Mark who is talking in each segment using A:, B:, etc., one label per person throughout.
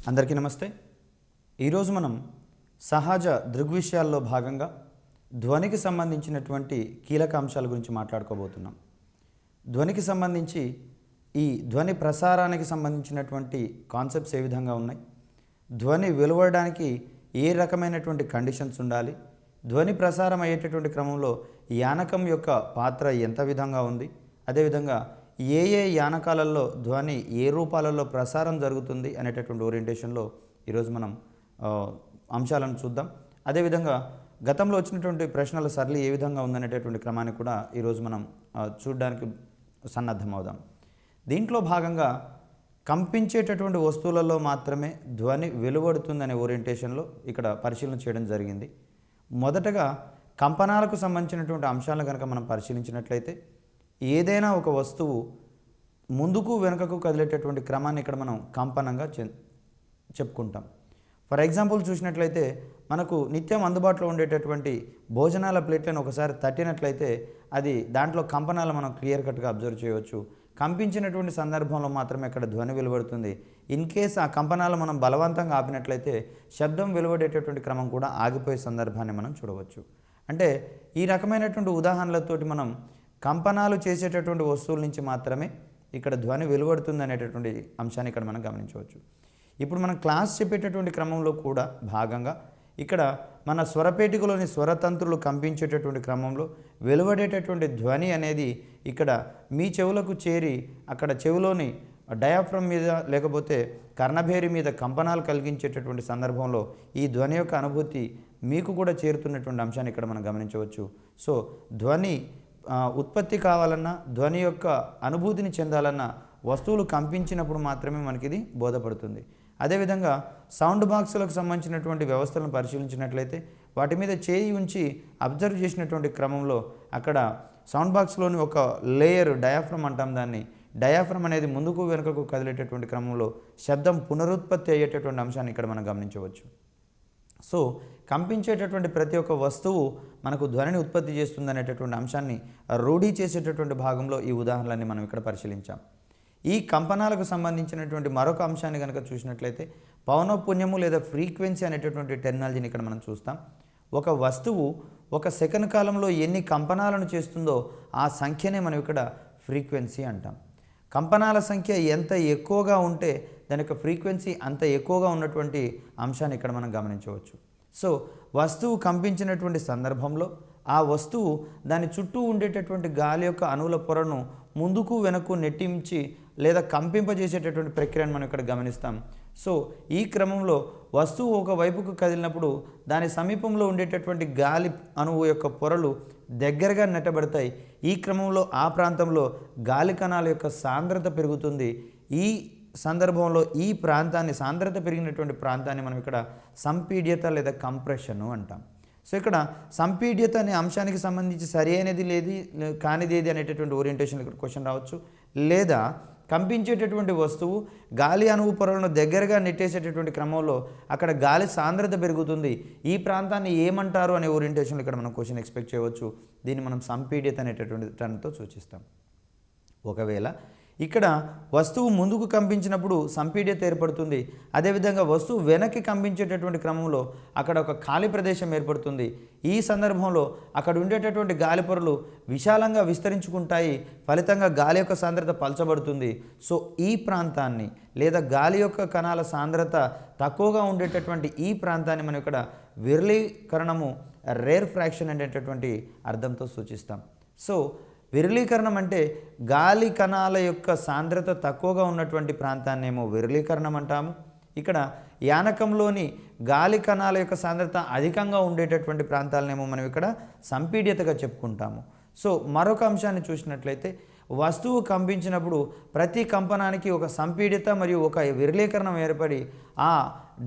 A: అందరికీ నమస్తే. ఈరోజు మనం సహజ దృగ్విషయాల్లో భాగంగా ధ్వనికి సంబంధించినటువంటి కీలక అంశాల గురించి మాట్లాడుకోబోతున్నాం. ధ్వనికి సంబంధించి ఈ ధ్వని ప్రసారానికి సంబంధించినటువంటి కాన్సెప్ట్స్ ఏ విధంగా ఉన్నాయి, ధ్వని వెలువడడానికి ఏ రకమైనటువంటి కండిషన్స్ ఉండాలి, ధ్వని ప్రసారం అయ్యేటటువంటి క్రమంలో యానకం యొక్క పాత్ర ఎంత విధంగా ఉంది, అదేవిధంగా ఏ యానకాలలో ధ్వని ఏ రూపాలలో ప్రసారం జరుగుతుంది అనేటటువంటి ఓరియంటేషన్లో ఈరోజు మనం అంశాలను చూద్దాం. అదేవిధంగా గతంలో వచ్చినటువంటి ప్రశ్నల సరళి ఏ విధంగా ఉందనేటటువంటి క్రమాన్ని కూడా ఈరోజు మనం చూడడానికి సన్నద్ధమవుదాం. దీంట్లో భాగంగా కంపించేటటువంటి వస్తువులలో మాత్రమే ధ్వని వెలువడుతుందనే ఓరియంటేషన్లో ఇక్కడ పరిశీలన చేయడం జరిగింది. మొదటగా కంపనాలకు సంబంధించినటువంటి అంశాలను కనుక మనం పరిశీలించినట్లయితే ఏదైనా ఒక వస్తువు ముందుకు వెనుకకు కదిలేటటువంటి క్రమాన్ని ఇక్కడ మనం కంపనంగా చెప్పుకుంటాం. ఫర్ ఎగ్జాంపుల్ చూసినట్లయితే మనకు నిత్యం అందుబాటులో ఉండేటటువంటి భోజనాల ప్లేట్లను ఒకసారి తట్టినట్లయితే అది దాంట్లో కంపనాలు మనం క్లియర్ కట్గా అబ్జర్వ్ చేయవచ్చు. కంపించినటువంటి సందర్భంలో మాత్రమే అక్కడ ధ్వని వెలువడుతుంది. ఇన్ కేస్ ఆ కంపనాలు మనం బలవంతంగా ఆపినట్లయితే శబ్దం వెలువడేటటువంటి క్రమం కూడా ఆగిపోయే సందర్భాన్ని మనం చూడవచ్చు. అంటే ఈ రకమైనటువంటి ఉదాహరణలతోటి మనం కంపనాలు చేసేటటువంటి వస్తువుల నుంచి మాత్రమే ఇక్కడ ధ్వని వెలువడుతుంది అనేటటువంటి అంశాన్ని ఇక్కడ మనం గమనించవచ్చు. ఇప్పుడు మనం క్లాస్ చెప్పేటటువంటి క్రమంలో కూడా భాగంగా ఇక్కడ మన స్వరపేటికలోని స్వరతంత్రులు కంపించేటటువంటి క్రమంలో వెలువడేటటువంటి ధ్వని అనేది ఇక్కడ మీ చెవులకు చేరి అక్కడ చెవిలోని డయాఫ్రమ్ మీద లేకపోతే కర్ణభేరి మీద కంపనాలు కలిగించేటటువంటి సందర్భంలో ఈ ధ్వని యొక్క అనుభూతి మీకు కూడా చేరుతున్నటువంటి అంశాన్ని ఇక్కడ మనం గమనించవచ్చు. సో ధ్వని ఉత్పత్తి కావాలన్నా, ధ్వని యొక్క అనుభూతిని చెందాలన్నా వస్తువులు కంపించినప్పుడు మాత్రమే మనకి ఇది బోధపడుతుంది. అదేవిధంగా సౌండ్ బాక్సులకు సంబంధించినటువంటి వ్యవస్థలను పరిశీలించినట్లయితే వాటి మీద చేయి ఉంచి అబ్జర్వ్ చేసినటువంటి క్రమంలో అక్కడ సౌండ్ బాక్స్లోని ఒక లేయర్ డయాఫ్రమ్ అంటాం, దాన్ని డయాఫ్రమ్ అనేది ముందుకు వెనుకకు కదిలేటటువంటి క్రమంలో శబ్దం పునరుత్పత్తి అయ్యేటటువంటి అంశాన్ని ఇక్కడ మనం గమనించవచ్చు. సో కంపించేటటువంటి ప్రతి ఒక్క వస్తువు మనకు ధ్వనిని ఉత్పత్తి చేస్తుంది అనేటటువంటి అంశాన్ని రూఢీ చేసేటటువంటి భాగంలో ఈ ఉదాహరణలన్నీ మనం ఇక్కడ పరిశీలించాం. ఈ కంపనాలకు సంబంధించినటువంటి మరొక అంశాన్ని కనుక చూసినట్లయితే పౌనఃపున్యము లేదా ఫ్రీక్వెన్సీ అనేటటువంటి టెర్మినాలజీని ఇక్కడ మనం చూస్తాం. ఒక వస్తువు ఒక సెకండ్ కాలంలో ఎన్ని కంపనాలను చేస్తుందో ఆ సంఖ్యనే మనం ఇక్కడ ఫ్రీక్వెన్సీ అంటాం. కంపనాల సంఖ్య ఎంత ఎక్కువగా ఉంటే దాని యొక్క ఫ్రీక్వెన్సీ అంత ఎక్కువగా ఉన్నటువంటి అంశాన్ని ఇక్కడ మనం గమనించవచ్చు. సో వస్తువు కంపించినటువంటి సందర్భంలో ఆ వస్తువు దాని చుట్టూ ఉండేటటువంటి గాలి యొక్క అణువుల పొరను ముందుకు వెనక్కు నెట్టించి లేదా కంపింపజేసేటటువంటి ప్రక్రియను మనం ఇక్కడ గమనిస్తాం. సో ఈ క్రమంలో వస్తువు ఒక వైపుకు కదిలినప్పుడు దాని సమీపంలో ఉండేటటువంటి గాలి అణువు యొక్క పొరలు దగ్గరగా నెట్టబడతాయి. ఈ క్రమంలో ఆ ప్రాంతంలో గాలి కణాల యొక్క సాంద్రత పెరుగుతుంది. ఈ సందర్భంలో ఈ ప్రాంతాన్ని, సాంద్రత పెరిగినటువంటి ప్రాంతాన్ని మనం ఇక్కడ సంపీడ్యత లేదా కంప్రెషను అంటాం. సో ఇక్కడ సంపీడ్యత అనే అంశానికి సంబంధించి సరి అయినది లేదు కానిదేది అనేటటువంటి ఓరియంటేషన్ ఇక్కడ క్వశ్చన్ రావచ్చు. లేదా కంపించేటటువంటి వస్తువు గాలి అణువు పొరలను దగ్గరగా నెట్టేసేటటువంటి క్రమంలో అక్కడ గాలి సాంద్రత పెరుగుతుంది, ఈ ప్రాంతాన్ని ఏమంటారు అనే ఓరియంటేషన్లో ఇక్కడ మనం క్వశ్చన్ ఎక్స్పెక్ట్ చేయవచ్చు. దీన్ని మనం సంపీడ్యత అనేటటువంటి టర్మ్తో సూచిస్తాం. ఒకవేళ ఇక్కడ వస్తువు ముందుకు కంపించినప్పుడు సంపీడ్యత ఏర్పడుతుంది. అదేవిధంగా వస్తువు వెనక్కి కంపించేటటువంటి క్రమంలో అక్కడ ఒక ఖాళీ ప్రదేశం ఏర్పడుతుంది. ఈ సందర్భంలో అక్కడ ఉండేటటువంటి గాలి పొరలు విశాలంగా విస్తరించుకుంటాయి. ఫలితంగా గాలి యొక్క సాంద్రత పలచబడుతుంది. సో ఈ ప్రాంతాన్ని లేదా గాలి యొక్క కణాల సాంద్రత తక్కువగా ఉండేటటువంటి ఈ ప్రాంతాన్ని మనం ఇక్కడ విరళీకరణము, రేర్ ఫ్రాక్షన్ అనేటటువంటి అర్థంతో సూచిస్తాం. సో విరళీకరణం అంటే గాలి కణాల యొక్క సాంద్రత తక్కువగా ఉన్నటువంటి ప్రాంతాన్నేమో విరళీకరణం అంటాము. ఇక్కడ యానకంలోని గాలి కణాల యొక్క సాంద్రత అధికంగా ఉండేటటువంటి ప్రాంతాలనేమో మనం ఇక్కడ సంపీడ్యతగా చెప్పుకుంటాము. సో మరొక అంశాన్ని చూసినట్లయితే వస్తువు కంపించినప్పుడు ప్రతి కంపనానికి ఒక సంపీడిత మరియు ఒక విరళీకరణం ఏర్పడి ఆ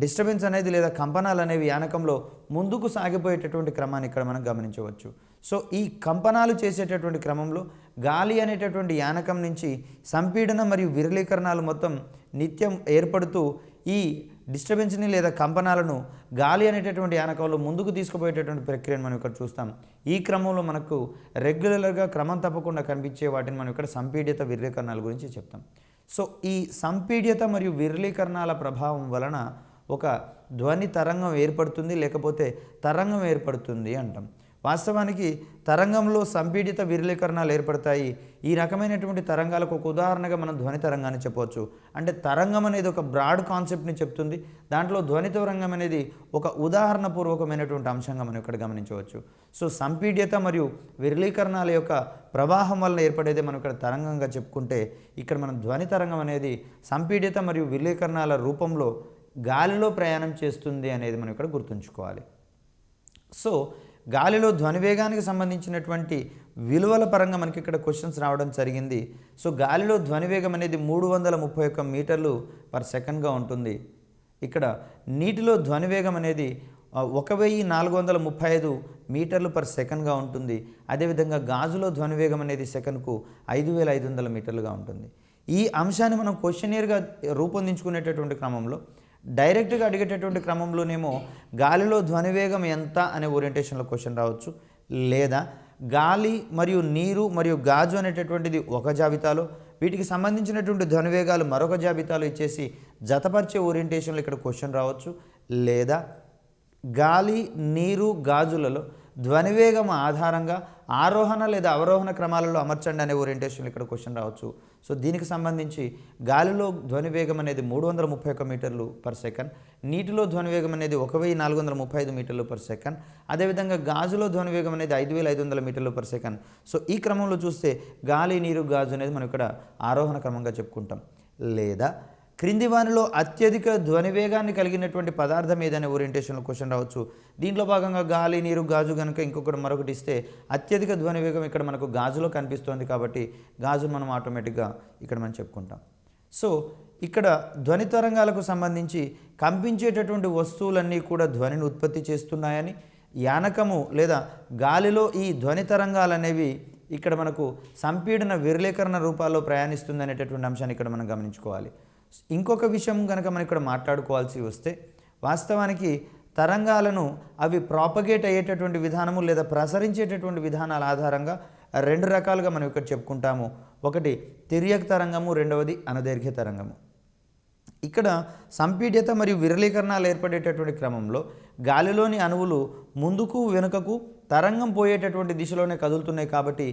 A: డిస్టర్బెన్స్ అనేది లేదా కంపనాలు అనేవి యానకంలో ముందుకు సాగిపోయేటటువంటి క్రమాన్ని ఇక్కడ మనం గమనించవచ్చు. సో ఈ కంపనాలు చేసేటటువంటి క్రమంలో గాలి అనేటటువంటి యానకం నుంచి సంపీడన మరియు విరళీకరణాలు మొత్తం నిత్యం ఏర్పడుతూ ఈ డిస్టర్బెన్స్ని లేదా కంపనాలను గాలి అనేటటువంటి యానకంలో ముందుకు తీసుకుపోయేటటువంటి ప్రక్రియను మనం ఇక్కడ చూస్తాం. ఈ క్రమంలో మనకు రెగ్యులర్గా క్రమం తప్పకుండా కనిపించే వాటిని మనం ఇక్కడ సంపీడిత విరళీకరణాల గురించి చెప్తాం. సో ఈ సంపీడ్యత మరియు విరళీకరణాల ప్రభావం వలన ఒక ధ్వని తరంగం ఏర్పడుతుంది, లేకపోతే తరంగం ఏర్పడుతుంది అంటాం. వాస్తవానికి తరంగంలో సంపీడిత విరళీకరణాలు ఏర్పడతాయి. ఈ రకమైనటువంటి తరంగాలకు ఒక ఉదాహరణగా మనం ధ్వని తరంగాన్ని చెప్పవచ్చు. అంటే తరంగం అనేది ఒక బ్రాడ్ కాన్సెప్ట్ని చెప్తుంది, దాంట్లో ధ్వని తరంగం అనేది ఒక ఉదాహరణపూర్వకమైనటువంటి అంశంగా మనం ఇక్కడ గమనించవచ్చు. సో సంపీడ్యత మరియు విరళీకరణాల యొక్క ప్రవాహం వల్ల ఏర్పడేది మనం ఇక్కడ తరంగంగా చెప్పుకుంటే, ఇక్కడ మనం ధ్వని తరంగం అనేది సంపీడ్యత మరియు విరళీకరణాల రూపంలో గాలిలో ప్రయాణం చేస్తుంది అనేది మనం ఇక్కడ గుర్తుంచుకోవాలి. సో గాలిలో ధ్వనివేగానికి సంబంధించినటువంటి విలువల పరంగా మనకి ఇక్కడ క్వశ్చన్స్ రావడం జరిగింది. సో గాలిలో ధ్వనివేగం అనేది 331 మీటర్లు పర్ సెకండ్గా ఉంటుంది. ఇక్కడ నీటిలో ధ్వనివేగం అనేది 1435 మీటర్లు పర్ సెకండ్గా ఉంటుంది. అదేవిధంగా గాజులో ధ్వనివేగం అనేది సెకండ్కు 5500 మీటర్లుగా ఉంటుంది. ఈ అంశాన్ని మనం క్వశ్చనియర్గా రూపొందించుకునేటటువంటి క్రమంలో, డైరెక్ట్గా అడిగేటటువంటి క్రమంలోనేమో గాలిలో ధ్వనివేగం ఎంత అనే ఓరియంటేషన్లో క్వశ్చన్ రావచ్చు, లేదా గాలి మరియు నీరు మరియు గాజు అనేటటువంటిది ఒక జాబితాలో, వీటికి సంబంధించినటువంటి ధ్వనివేగాలు మరొక జాబితాలో ఇచ్చేసి జతపరిచే ఓరియంటేషన్లో ఇక్కడ క్వశ్చన్ రావచ్చు, లేదా గాలి నీరు గాజులలో ధ్వనివేగం ఆధారంగా ఆరోహణ లేదా అవరోహణ క్రమాలలో అమర్చండి అనే ఓరియంటేషన్ ఇక్కడ క్వశ్చన్ రావచ్చు. సో దీనికి సంబంధించి గాలిలో ధ్వనివేగం అనేది 331 మీటర్లు పర్ సెకండ్, నీటిలో ధ్వనివేగం అనేది 1435 మీటర్లు పర్ సెకండ్, అదేవిధంగా గాజులో ధ్వనివేగం అనేది 5500 మీటర్లు పర్ సెకండ్. సో ఈ క్రమంలో చూస్తే గాలి నీరు గాజు అనేది మనం ఇక్కడ ఆరోహణ క్రమంగా చెప్పుకుంటాం. లేదా క్రింది వానిలో అత్యధిక ధ్వనివేగాన్ని కలిగినటువంటి పదార్థం ఏదనే ఓరియంటేషన్లో క్వశ్చన్ రావచ్చు. దీంట్లో భాగంగా గాలి నీరు గాజు కనుక మరొకటి ఇస్తే అత్యధిక ధ్వనివేగం ఇక్కడ మనకు గాజులో కనిపిస్తోంది కాబట్టి గాజు మనం ఆటోమేటిక్గా ఇక్కడ మనం చెప్పుకుంటాం. సో ఇక్కడ ధ్వని తరంగాలకు సంబంధించి కంపించేటటువంటి వస్తువులన్నీ కూడా ధ్వనిని ఉత్పత్తి చేస్తున్నాయని, యానకము లేదా గాలిలో ఈ ధ్వని తరంగాలు అనేవి ఇక్కడ మనకు సంపీడన విరళీకరణ రూపాల్లో ప్రయాణిస్తుంది అనేటటువంటి అంశాన్ని ఇక్కడ మనం గమనించుకోవాలి. ఇంకొక విషయం కనుక మనం ఇక్కడ మాట్లాడుకోవాల్సి వస్తే, వాస్తవానికి తరంగాలను అవి ప్రాపగేట్ అయ్యేటటువంటి విధానము లేదా ప్రసరించేటటువంటి విధానాల ఆధారంగా రెండు రకాలుగా మనం ఇక్కడ చెప్పుకుంటాము. ఒకటి తిర్యక్ తరంగము, రెండవది అనుదైర్ఘ్య తరంగము. ఇక్కడ సంపీడ్యత మరియు విరళీకరణాలు ఏర్పడేటటువంటి క్రమంలో గాలిలోని అణువులు ముందుకు వెనుకకు తరంగం పోయేటటువంటి దిశలోనే కదులుతున్నాయి కాబట్టి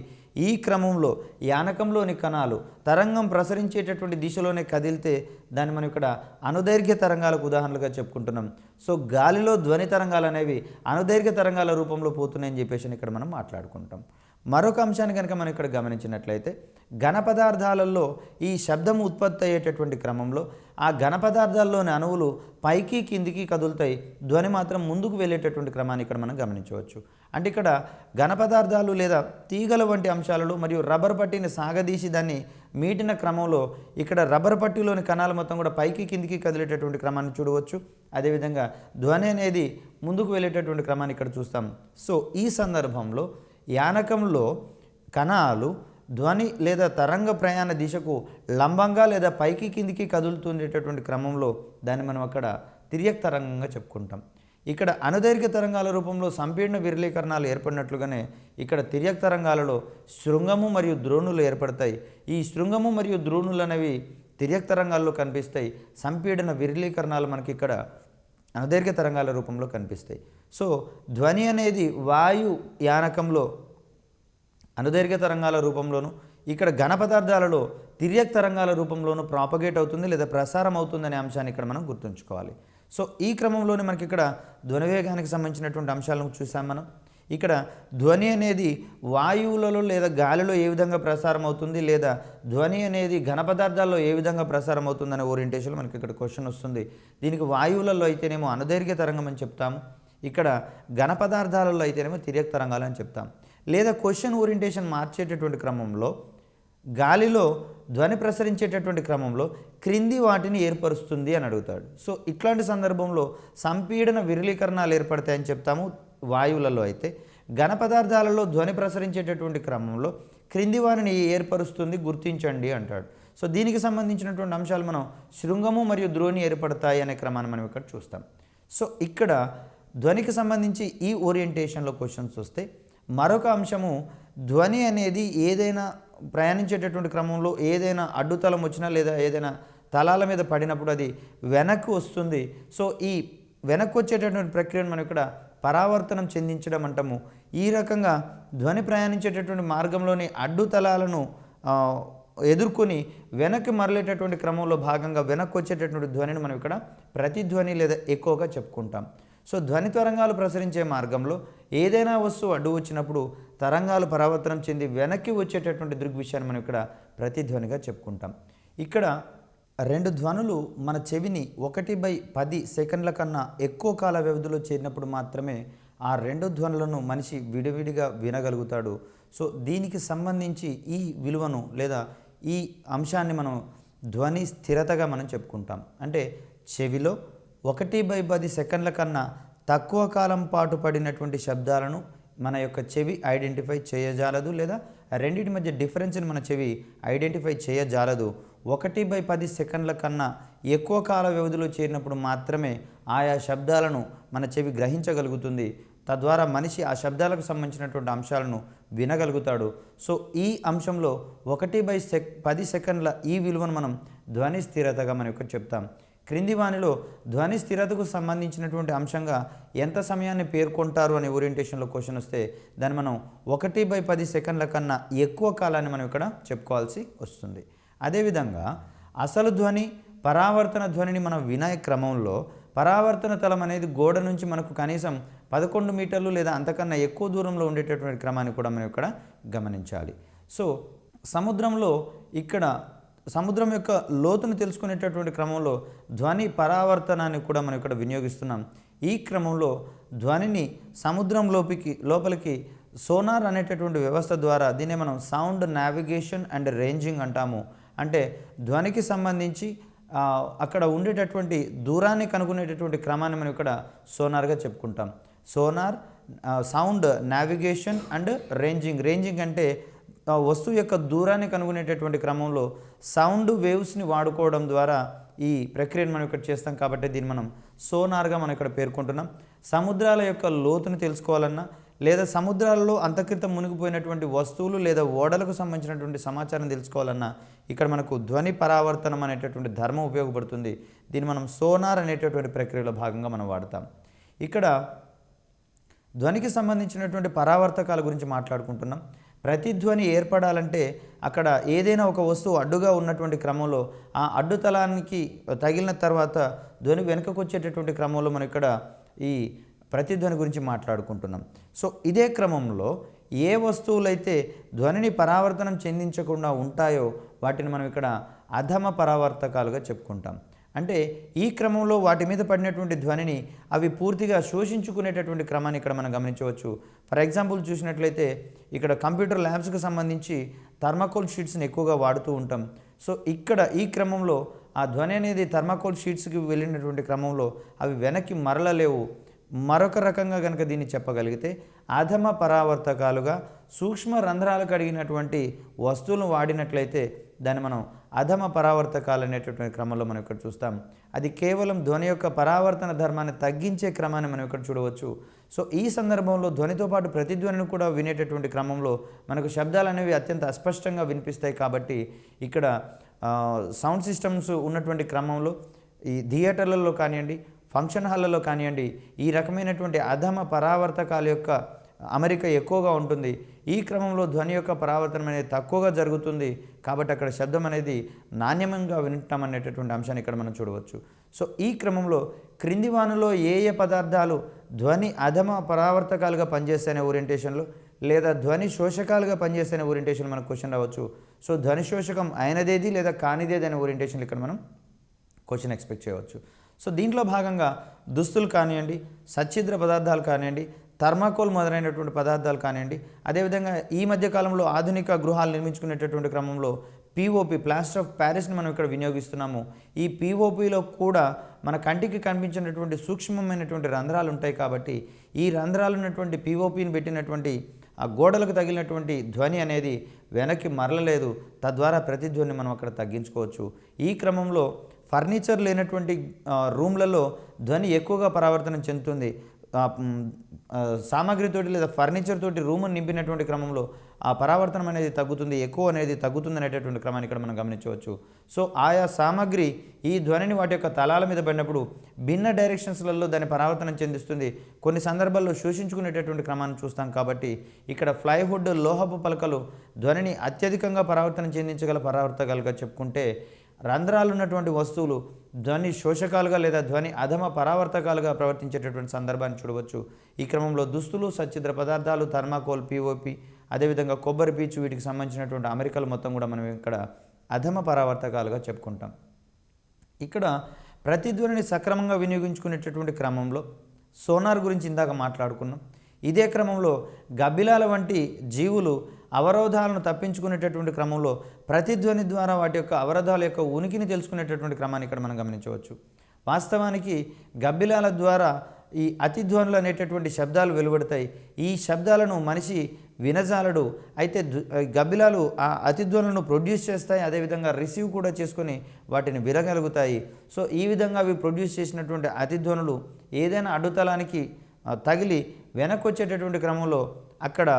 A: ఈ క్రమంలో యానకంలోని కణాలు తరంగం ప్రసరించేటటువంటి దిశలోనే కదిలితే దాన్ని మనం ఇక్కడ అనుదైర్ఘ్య తరంగాలకు ఉదాహరణలుగా చెప్పుకుంటున్నాం. సో గాలిలో ధ్వని తరంగాలు అనేవి అనుదైర్ఘ్య తరంగాల రూపంలో పోతున్నాయని చెప్పేసి ఇక్కడ మనం మాట్లాడుకుంటాం. మరొక అంశాన్ని కనుక మనం ఇక్కడ గమనించినట్లయితే, ఘన పదార్థాలలో ఈ శబ్దం ఉత్పత్తి అయ్యేటటువంటి క్రమంలో ఆ ఘన పదార్థాల్లోని అణువులు పైకి కిందికి కదులుతాయి, ధ్వని మాత్రం ముందుకు వెళ్ళేటటువంటి క్రమాన్ని ఇక్కడ మనం గమనించవచ్చు. అంటే ఇక్కడ ఘన పదార్థాలు లేదా తీగల వంటి అంశాలలో మరియు రబ్బర్ పట్టీని సాగదీసి దాన్ని మీటిన క్రమంలో ఇక్కడ రబ్బర్ పట్టీలోని కణాలు మొత్తం కూడా పైకి కిందికి కదిలేటటువంటి క్రమాన్ని చూడవచ్చు. అదేవిధంగా ధ్వని అనేది ముందుకు వెళ్ళేటటువంటి క్రమాన్ని ఇక్కడ చూస్తాం. సో ఈ సందర్భంలో యానకంలో కణాలు ధ్వని లేదా తరంగ ప్రయాణ దిశకు లంబంగా లేదా పైకి కిందికి కదులుతుండేటటువంటి క్రమంలో దాన్ని మనం అక్కడ తిర్యక్ తరంగంగా చెప్పుకుంటాం. ఇక్కడ అనుదైర్ఘ్య తరంగాల రూపంలో సంపీడన విరళీకరణాలు ఏర్పడినట్లుగానే ఇక్కడ తిర్యక్ తరంగాలలో శృంగము మరియు ద్రోణులు ఏర్పడతాయి. ఈ శృంగము మరియు ద్రోణులు అనేవి తిర్యక్ తరంగాల్లో కనిపిస్తాయి. సంపీడన విరళీకరణాలు మనకి ఇక్కడ అనుదైర్ఘ్య తరంగాల రూపంలో కనిపిస్తాయి. సో ధ్వని అనేది వాయు యానకంలో అనుదైర్ఘ్య తరంగాల రూపంలోను, ఇక్కడ ఘన పదార్థాలలో తిర్యక్ తరంగాల రూపంలోనూ ప్రాపగేట్ అవుతుంది లేదా ప్రసారం అవుతుందనే అంశాన్ని ఇక్కడ మనం గుర్తుంచుకోవాలి. సో ఈ క్రమంలోనే మనకి ఇక్కడ ధ్వనివేగానికి సంబంధించినటువంటి అంశాలను చూసాం మనం. ఇక్కడ ధ్వని అనేది వాయువులలో లేదా గాలిలో ఏ విధంగా ప్రసారం అవుతుంది, లేదా ధ్వని అనేది ఘన పదార్థాల్లో ఏ విధంగా ప్రసారం అవుతుందనే ఓరియంటేషన్ మనకి ఇక్కడ క్వశ్చన్ వస్తుంది. దీనికి వాయువులలో అయితేనేమో అనుదైర్ఘ్య తరంగం అని చెప్తాము, ఇక్కడ ఘన పదార్థాలలో అయితేనేమో తిర్యక్ తరంగాలు అని చెప్తాం. లేదా క్వశ్చన్ ఓరియంటేషన్ మార్చేటటువంటి క్రమంలో గాలిలో ధ్వని ప్రసరించేటటువంటి క్రమంలో క్రింది వాటిని ఏర్పరుస్తుంది అని అడుగుతాడు. సో ఇట్లాంటి సందర్భంలో సంపీడన విరళీకరణాలు ఏర్పడతాయని చెప్తాము వాయువులలో. అయితే ఘన పదార్థాలలో ధ్వని ప్రసరించేటటువంటి క్రమంలో క్రింది వారిని ఏర్పరుస్తుంది గుర్తించండి అంటాడు. సో దీనికి సంబంధించినటువంటి అంశాలు మనం శృంగము మరియు ద్రోణి ఏర్పడతాయి అనే క్రమాన్ని మనం ఇక్కడ చూస్తాం. సో ఇక్కడ ధ్వనికి సంబంధించి ఈ ఓరియంటేషన్లో క్వశ్చన్స్ వస్తే, మరొక అంశము ధ్వని అనేది ఏదైనా ప్రయాణించేటటువంటి క్రమంలో ఏదైనా అడ్డుతలం వచ్చినా లేదా ఏదైనా తలాల మీద పడినప్పుడు అది వెనక్కి వస్తుంది. సో ఈ వెనక్కి వచ్చేటటువంటి ప్రక్రియను మనం ఇక్కడ పరావర్తనం చెందించడం అంటాము. ఈ రకంగా ధ్వని ప్రయాణించేటటువంటి మార్గంలోని అడ్డుతలాలను ఎదుర్కొని వెనక్కి మరలేటటువంటి క్రమంలో భాగంగా వెనక్కి వచ్చేటటువంటి ధ్వనిని మనం ఇక్కడ ప్రతిధ్వని లేదా ఎక్కువగా చెప్పుకుంటాం. సో ధ్వని తరంగాలు ప్రసరించే మార్గంలో ఏదైనా వస్తువు అడ్డు వచ్చినప్పుడు తరంగాలు పరావర్తనం చెంది వెనక్కి వచ్చేటటువంటి దృగ్విషయాన్ని మనం ఇక్కడ ప్రతిధ్వనిగా చెప్పుకుంటాం. ఇక్కడ రెండు ధ్వనులు మన చెవిని 1/10 సెకండ్ల కన్నా ఎక్కువ కాల వ్యవధిలో చేరినప్పుడు మాత్రమే ఆ రెండు ధ్వనులను మనిషి విడివిడిగా వినగలుగుతాడు. సో దీనికి సంబంధించి ఈ విలువను లేదా ఈ అంశాన్ని మనం ధ్వని స్థిరతగా మనం చెప్పుకుంటాం. అంటే చెవిలో 1/10 సెకండ్ల కన్నా తక్కువ కాలం పాటు పడినటువంటి శబ్దాలను మన యొక్క చెవి ఐడెంటిఫై చేయజాలదు, లేదా రెండింటి మధ్య డిఫరెన్స్ని మన చెవి ఐడెంటిఫై చేయజాలదు. 1/10 సెకండ్ల కన్నా ఎక్కువ కాల వ్యవధిలో చేరినప్పుడు మాత్రమే ఆయా శబ్దాలను మన చెవి గ్రహించగలుగుతుంది. తద్వారా మనిషి ఆ శబ్దాలకు సంబంధించినటువంటి అంశాలను వినగలుగుతాడు. సో ఈ అంశంలో 1/10 సెకండ్ల ఈ విలువను మనం ధ్వని స్థిరతగా మనం ఇక్కడ చెప్తాం. క్రింది వానిలో ధ్వని స్థిరతకు సంబంధించినటువంటి అంశంగా ఎంత సమయాన్ని పేర్కొంటారు అనే ఓరియంటేషన్లో క్వశ్చన్ వస్తే దాన్ని మనం 1/10 సెకండ్ల కన్నా ఎక్కువ కాలాన్ని మనం ఇక్కడ చెప్పుకోవాల్సి వస్తుంది. అదేవిధంగా అసలు ధ్వని పరావర్తన ధ్వనిని మనం వినే క్రమంలో పరావర్తన తలం అనేది గోడ నుంచి మనకు కనీసం 11 మీటర్లు లేదా అంతకన్నా ఎక్కువ దూరంలో ఉండేటటువంటి క్రమాన్ని కూడా మనం ఇక్కడ గమనించాలి. సో సముద్రంలో ఇక్కడ సముద్రం యొక్క లోతును తెలుసుకునేటటువంటి క్రమంలో ధ్వని పరావర్తనాన్ని కూడా మనం ఇక్కడ వినియోగిస్తున్నాం. ఈ క్రమంలో ధ్వనిని సముద్రం లోపలికి సోనార్ అనేటటువంటి వ్యవస్థ ద్వారా దీన్ని మనం సౌండ్ నావిగేషన్ అండ్ రేంజింగ్ అంటాము. అంటే ధ్వనికి సంబంధించి అక్కడ ఉండేటటువంటి దూరాన్ని కనుగొనేటటువంటి క్రమాన్ని మనం ఇక్కడ సోనార్గా చెప్పుకుంటాం. Sonar, sound navigation and ranging అంటే వస్తువు యొక్క దూరాన్ని కనుగొనేటటువంటి క్రమంలో సౌండ్ వేవ్స్ని వాడుకోవడం ద్వారా ఈ ప్రక్రియను మనం ఇక్కడ చేస్తాం. కాబట్టి దీన్ని మనం సోనార్గా మనం ఇక్కడ పేర్కొంటున్నాం. సముద్రాల యొక్క లోతుని తెలుసుకోవాలన్నా లేదా సముద్రాలలో అంతక్రితం మునిగిపోయినటువంటి వస్తువులు లేదా ఓడలకు సంబంధించినటువంటి సమాచారం తెలుసుకోవాలన్నా ఇక్కడ మనకు ధ్వని పరావర్తనం అనేటటువంటి ధర్మం ఉపయోగపడుతుంది. దీన్ని మనం సోనార్ అనేటటువంటి ప్రక్రియలో భాగంగా మనం వాడతాం. ఇక్కడ ధ్వనికి సంబంధించినటువంటి పరావర్తకాల గురించి మాట్లాడుకుంటున్నాం. ప్రతిధ్వని ఏర్పడాలంటే అక్కడ ఏదైనా ఒక వస్తువు అడ్డుగా ఉన్నటువంటి క్రమంలో ఆ అడ్డుతలానికి తగిలిన తర్వాత ధ్వని వెనుకకు వచ్చేటటువంటి క్రమంలో మనం ఇక్కడ ఈ ప్రతిధ్వని గురించి మాట్లాడుకుంటున్నాం. సో ఇదే క్రమంలో ఏ వస్తువులైతే ధ్వనిని పరావర్తనం చెందించకుండా ఉంటాయో వాటిని మనం ఇక్కడ అధమ పరావర్తకాలుగా చెప్పుకుంటాం. అంటే ఈ క్రమంలో వాటి మీద పడినటువంటి ధ్వనిని అవి పూర్తిగా శోషించుకునేటటువంటి క్రమాన్ని ఇక్కడ మనం గమనించవచ్చు. ఫర్ ఎగ్జాంపుల్ చూసినట్లయితే ఇక్కడ కంప్యూటర్ ల్యాబ్స్కి సంబంధించి థర్మాకోల్ షీట్స్ని ఎక్కువగా వాడుతూ ఉంటాం. సో ఇక్కడ ఈ క్రమంలో ఆ ధ్వని అనేది థర్మాకోల్ షీట్స్కి వెళ్ళినటువంటి క్రమంలో అవి వెనక్కి మరలలేవు. మరొక రకంగా కనుక దీన్ని చెప్పగలిగితే అధమ పరావర్తకాలుగా సూక్ష్మ రంధ్రాలు కలిగినటువంటి వస్తువులను వాడినట్లయితే దాన్ని మనం అధమ పరావర్తకాలు అనేటటువంటి క్రమంలో మనం ఇక్కడ చూస్తాం. అది కేవలం ధ్వని యొక్క పరావర్తన ధర్మాన్ని తగ్గించే క్రమాన్ని మనం ఇక్కడ చూడవచ్చు. సో ఈ సందర్భంలో ధ్వనితో పాటు ప్రతిధ్వనిని కూడా వినేటటువంటి క్రమంలో మనకు శబ్దాలు అనేవి అత్యంత అస్పష్టంగా వినిపిస్తాయి. కాబట్టి ఇక్కడ సౌండ్ సిస్టమ్స్ ఉన్నటువంటి క్రమంలో ఈ థియేటర్లలో కానివ్వండి, ఫంక్షన్ హాల్లో కానివ్వండి, ఈ రకమైనటువంటి అధమ పరావర్తకాల యొక్క అమరిక ఎక్కువగా ఉంటుంది. ఈ క్రమంలో ధ్వని యొక్క పరావర్తనం అనేది తక్కువగా జరుగుతుంది. కాబట్టి అక్కడ శబ్దం అనేది నాణ్యమంగా వింటాం అనేటటువంటి అంశాన్ని ఇక్కడ మనం చూడవచ్చు. సో ఈ క్రమంలో క్రింది వానలో ఏ ఏ పదార్థాలు ధ్వని అధమ పరావర్తకాలుగా పనిచేస్తాయనే ఓరియంటేషన్లో లేదా ధ్వని శోషకాలుగా పనిచేస్తాయనే ఓరియంటేషన్ మనకు క్వశ్చన్ రావచ్చు. సో ధ్వని శోషకం అయినదేది లేదా కానిదేది అనే ఓరియంటేషన్ ఇక్కడ మనం క్వశ్చన్ ఎక్స్పెక్ట్ చేయవచ్చు. సో దీంట్లో భాగంగా దుస్తులు కానివ్వండి, సచ్ఛిద్ర పదార్థాలు కానివ్వండి, థర్మాకోల్ మొదలైనటువంటి పదార్థాలు కానివ్వండి, అదేవిధంగా ఈ మధ్య కాలంలో ఆధునిక గృహాలు నిర్మించుకునేటటువంటి క్రమంలో పిఓపి, ప్లాస్టర్ ఆఫ్ ప్యారిస్ని మనం ఇక్కడ వినియోగిస్తున్నాము. ఈ పిఓపిలో కూడా మన కంటికి కనిపించినటువంటి సూక్ష్మమైనటువంటి రంధ్రాలు ఉంటాయి. కాబట్టి ఈ రంధ్రాలు ఉన్నటువంటి పిఓపిని పెట్టినటువంటి ఆ గోడలకు తగిలినటువంటి ధ్వని అనేది వెనక్కి మరలలేదు. తద్వారా ప్రతిధ్వని మనం అక్కడ తగ్గించుకోవచ్చు. ఈ క్రమంలో ఫర్నిచర్ లేనటువంటి రూమ్లలో ధ్వని ఎక్కువగా పరావర్తనం చెందుతుంది. సామాగ్రితోటి లేదా ఫర్నిచర్ తోటి రూమ్ను నింపినటువంటి క్రమంలో ఆ పరావర్తనం అనేది తగ్గుతుంది, ఎక్కువ అనేది తగ్గుతుంది అనేటటువంటి క్రమాన్ని ఇక్కడ మనం గమనించవచ్చు. సో ఆయా సామాగ్రి ఈ ధ్వనిని వాటి యొక్క తలాల మీద పడినప్పుడు భిన్న డైరెక్షన్స్లలో దాన్ని పరావర్తనం చెందిస్తుంది. కొన్ని సందర్భాల్లో శోషించుకునేటటువంటి క్రమాన్ని చూస్తాం. కాబట్టి ఇక్కడ ఫ్లైవుడ్ లోహపు పలకలు ధ్వనిని అత్యధికంగా పరావర్తనం చెందించగల పరావర్తకాలుగా చెప్పుకుంటే, రంధ్రాలు ఉన్నటువంటి వస్తువులు ధ్వని శోషకాలుగా లేదా ధ్వని అధమ పరావర్తకాలుగా ప్రవర్తించేటటువంటి సందర్భాన్ని చూడవచ్చు. ఈ క్రమంలో దుస్తులు, సచ్ఛిద్ర పదార్థాలు, థర్మాకోల్, పిఓపి, అదేవిధంగా కొబ్బరి పీచు, వీటికి సంబంధించినటువంటి అమెరికలు మొత్తం కూడా మనం ఇక్కడ అధమ పరావర్తకాలుగా చెప్పుకుంటాం. ఇక్కడ ప్రతిధ్వనిని సక్రమంగా వినియోగించుకునేటటువంటి క్రమంలో సోనార్ గురించి ఇందాక మాట్లాడుకున్నాం. ఇదే క్రమంలో గబ్బిలాల వంటి జీవులు అవరోధాలను తప్పించుకునేటటువంటి క్రమంలో ప్రతిధ్వని ద్వారా వాటి యొక్క అవరోధాల యొక్క ఉనికిని తెలుసుకునేటటువంటి క్రమాన్ని ఇక్కడ మనం గమనించవచ్చు. వాస్తవానికి గబ్బిలాల ద్వారా ఈ అతిధ్వనులు అనేటటువంటి శబ్దాలు వెలువడతాయి. ఈ శబ్దాలను మనిషి వినజాలడు. అయితే గబ్బిలాలు ఆ అతిధ్వనులను ప్రొడ్యూస్ చేస్తాయి, అదేవిధంగా రిసీవ్ కూడా చేసుకొని వాటిని వినగలుగుతాయి. సో ఈ విధంగా అవి ప్రొడ్యూస్ చేసినటువంటి అతిధ్వనులు ఏదైనా అడ్డుతలానికి తగిలి వెనక్కి వచ్చేటటువంటి క్రమంలో అక్కడ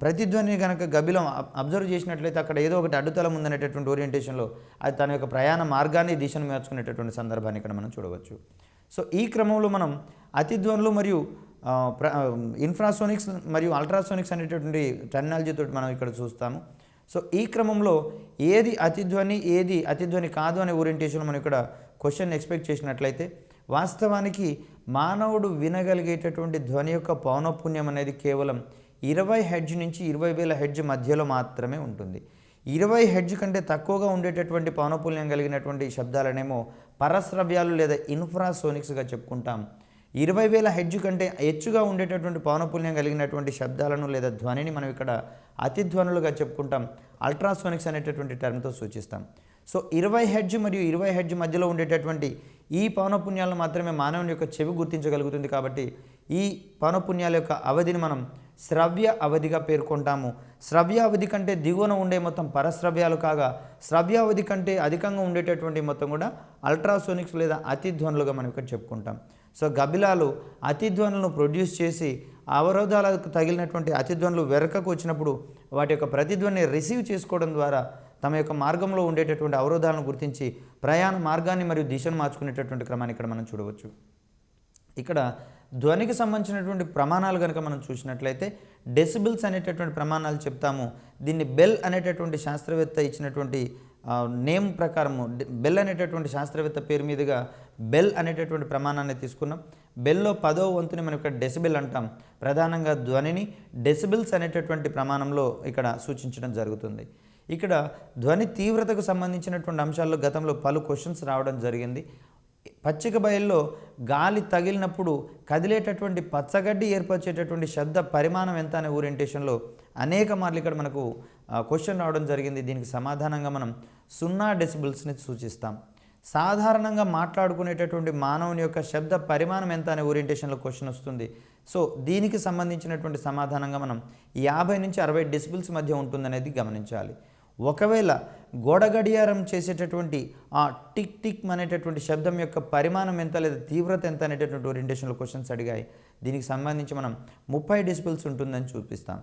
A: ప్రతిధ్వని కనుక గబ్బిలం అబ్జర్వ్ చేసినట్లయితే అక్కడ ఏదో ఒకటి అడ్డుతలం ఉందనేటటువంటి ఓరియంటేషన్లో అది తన యొక్క ప్రయాణ మార్గాన్ని, దిశను మార్చుకునేటటువంటి సందర్భాన్ని ఇక్కడ మనం చూడవచ్చు. సో ఈ క్రమంలో మనం అతిధ్వనులు మరియు ఇన్ఫ్రాసోనిక్స్ మరియు అల్ట్రాసోనిక్స్ అనేటటువంటి టెర్మినాలజీతో మనం ఇక్కడ చూస్తాము. సో ఈ క్రమంలో ఏది అతిధ్వని, ఏది అతిధ్వని కాదు అనే ఓరియంటేషన్లో మనం ఇక్కడ క్వశ్చన్ ఎక్స్పెక్ట్ చేసినట్లయితే, వాస్తవానికి మానవుడు వినగలిగేటటువంటి ధ్వని యొక్క పౌనఃపున్యం అనేది కేవలం 20 హెర్ట్జ్ నుంచి 20,000 హెర్ట్జ్ మధ్యలో మాత్రమే ఉంటుంది. 20 హెర్ట్జ్ కంటే తక్కువగా ఉండేటటువంటి పౌనఃపున్యం కలిగినటువంటి శబ్దాలనేమో పరశ్రవ్యాలు లేదా ఇన్ఫ్రాసోనిక్స్గా చెప్పుకుంటాం. 20,000 హెర్ట్జ్ కంటే హెచ్చుగా ఉండేటటువంటి పౌనఃపున్యం కలిగినటువంటి శబ్దాలను లేదా ధ్వనిని మనం ఇక్కడ అతిధ్వనులుగా చెప్పుకుంటాం. అల్ట్రాసోనిక్స్ అనేటటువంటి టర్మ్తో సూచిస్తాం. సో 20 హెర్ట్జ్ మరియు 20 హెర్ట్జ్ మధ్యలో ఉండేటటువంటి ఈ పౌనఃపున్యాలను మాత్రమే మానవుని యొక్క చెవి గుర్తించగలుగుతుంది. కాబట్టి ఈ పౌనఃపున్యాల యొక్క అవధిని మనం శ్రవ్య అవధిగా పేర్కొంటాము. శ్రవ్య అవధి కంటే దిగువన ఉండే మొత్తం పరశ్రవ్యాలు కాగా, శ్రవ్య అవధి కంటే అధికంగా ఉండేటటువంటి మొత్తం కూడా అల్ట్రాసోనిక్స్ లేదా అతిధ్వనులుగా మనం ఇక్కడ చెప్పుకుంటాం. సో గబ్బిలాలు అతిధ్వనులను ప్రొడ్యూస్ చేసి అవరోధాలకు తగిలినటువంటి అతిధ్వనులు వెనకకు వచ్చినప్పుడు వాటి యొక్క ప్రతిధ్వని రిసీవ్ చేసుకోవడం ద్వారా తమ యొక్క మార్గంలో ఉండేటటువంటి అవరోధాలను గుర్తించి ప్రయాణ మార్గాన్ని మరియు దిశను మార్చుకునేటటువంటి క్రమాన్ని ఇక్కడ మనం చూడవచ్చు. ఇక్కడ ధ్వనికి సంబంధించినటువంటి ప్రమాణాలు కనుక మనం చూసినట్లయితే డెసిబిల్స్ అనేటటువంటి ప్రమాణాలు చెప్తాము. దీన్ని బెల్ అనేటటువంటి శాస్త్రవేత్త ఇచ్చినటువంటి నేమ్ ప్రకారము, బెల్ అనేటటువంటి శాస్త్రవేత్త పేరు మీదుగా బెల్ అనేటటువంటి ప్రమాణాన్ని తీసుకున్నాం. బెల్లో 10వ వంతుని మనం ఇక్కడ డెసిబెల్ అంటాం. ప్రధానంగా ధ్వనిని డెసిబిల్స్ అనేటటువంటి ప్రమాణంలో ఇక్కడ సూచించడం జరుగుతుంది. ఇక్కడ ధ్వని తీవ్రతకు సంబంధించినటువంటి అంశాల్లో గతంలో పలు క్వశ్చన్స్ రావడం జరిగింది. పచ్చిక బయల్లో గాలి తగిలినప్పుడు కదిలేటటువంటి పచ్చగడ్డి ఏర్పరిచేటటువంటి శబ్ద పరిమాణం ఎంత అనే ఓరియంటేషన్లో అనేక మార్లు ఇక్కడ మనకు క్వశ్చన్ రావడం జరిగింది. దీనికి సమాధానంగా మనం 0 డెసిబిల్స్ని సూచిస్తాం. సాధారణంగా మాట్లాడుకునేటటువంటి మానవుని యొక్క శబ్ద పరిమాణం ఎంత అనే ఓరియంటేషన్లో క్వశ్చన్ వస్తుంది. సో దీనికి సంబంధించినటువంటి సమాధానంగా మనం 50 నుంచి 60 డెసిబిల్స్ మధ్య ఉంటుందనేది గమనించాలి. ఒకవేళ గోడ గడియారం చేసేటటువంటి ఆ టిక్ టిక్ అనేటటువంటి శబ్దం యొక్క పరిమాణం ఎంత లేదా తీవ్రత ఎంత అనేటటువంటి ఓరియంటేషన్లో క్వశ్చన్స్ అడిగాయి. దీనికి సంబంధించి మనం 30 డెసిబిల్స్ ఉంటుందని చూపిస్తాం.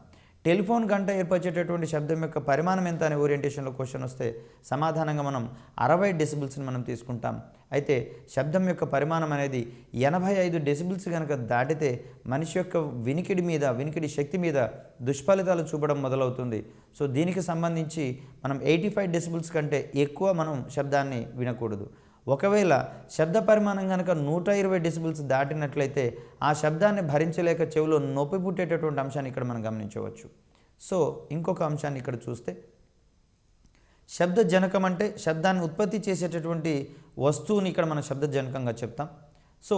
A: టెలిఫోన్ గంట ఏర్పరిచేటటువంటి శబ్దం యొక్క పరిమాణం ఎంత అనే ఓరియంటేషన్లో క్వశ్చన్ వస్తే సమాధానంగా మనం 60 డెసిబిల్స్ని మనం తీసుకుంటాం. అయితే శబ్దం యొక్క పరిమాణం అనేది 85 డెసిబిల్స్ కనుక దాటితే మనిషి యొక్క వినికిడి శక్తి మీద దుష్ఫలితాలు చూపడం మొదలవుతుంది. సో దీనికి సంబంధించి మనం 85 డెసిబిల్స్ కంటే ఎక్కువ మనం శబ్దాన్ని వినకూడదు. ఒకవేళ శబ్ద పరిమాణం కనుక 120 డెసిబిల్స్ దాటినట్లయితే ఆ శబ్దాన్ని భరించలేక చెవిలో నొప్పి పుట్టేటటువంటి అంశాన్ని ఇక్కడ మనం గమనించవచ్చు. సో ఇంకొక అంశాన్ని ఇక్కడ చూస్తే, శబ్ద జనకం అంటే శబ్దాన్ని ఉత్పత్తి చేసేటటువంటి వస్తువుని ఇక్కడ మనం శబ్ద జనకంగా చెప్తాం. సో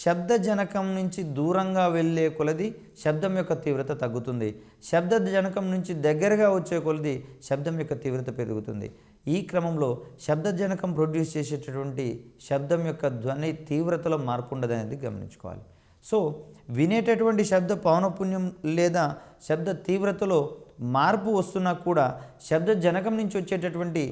A: శబ్ద జనకం నుంచి దూరంగా వెళ్ళే కొలది శబ్దం యొక్క తీవ్రత తగ్గుతుంది. శబ్ద జనకం నుంచి దగ్గరగా వచ్చే కొలది శబ్దం యొక్క తీవ్రత పెరుగుతుంది. ఈ క్రమంలో శబ్ద జనకం ప్రొడ్యూస్ చేసేటటువంటి శబ్దం యొక్క ధ్వని తీవ్రతలో మార్పు ఉండదనేది గమనించుకోవాలి. సో వినేటటువంటి శబ్ద పౌనఃపున్యం లేదా శబ్ద తీవ్రతలో మార్పు వస్తున్నా కూడా శబ్ద జనకం నుంచి వచ్చేటటువంటి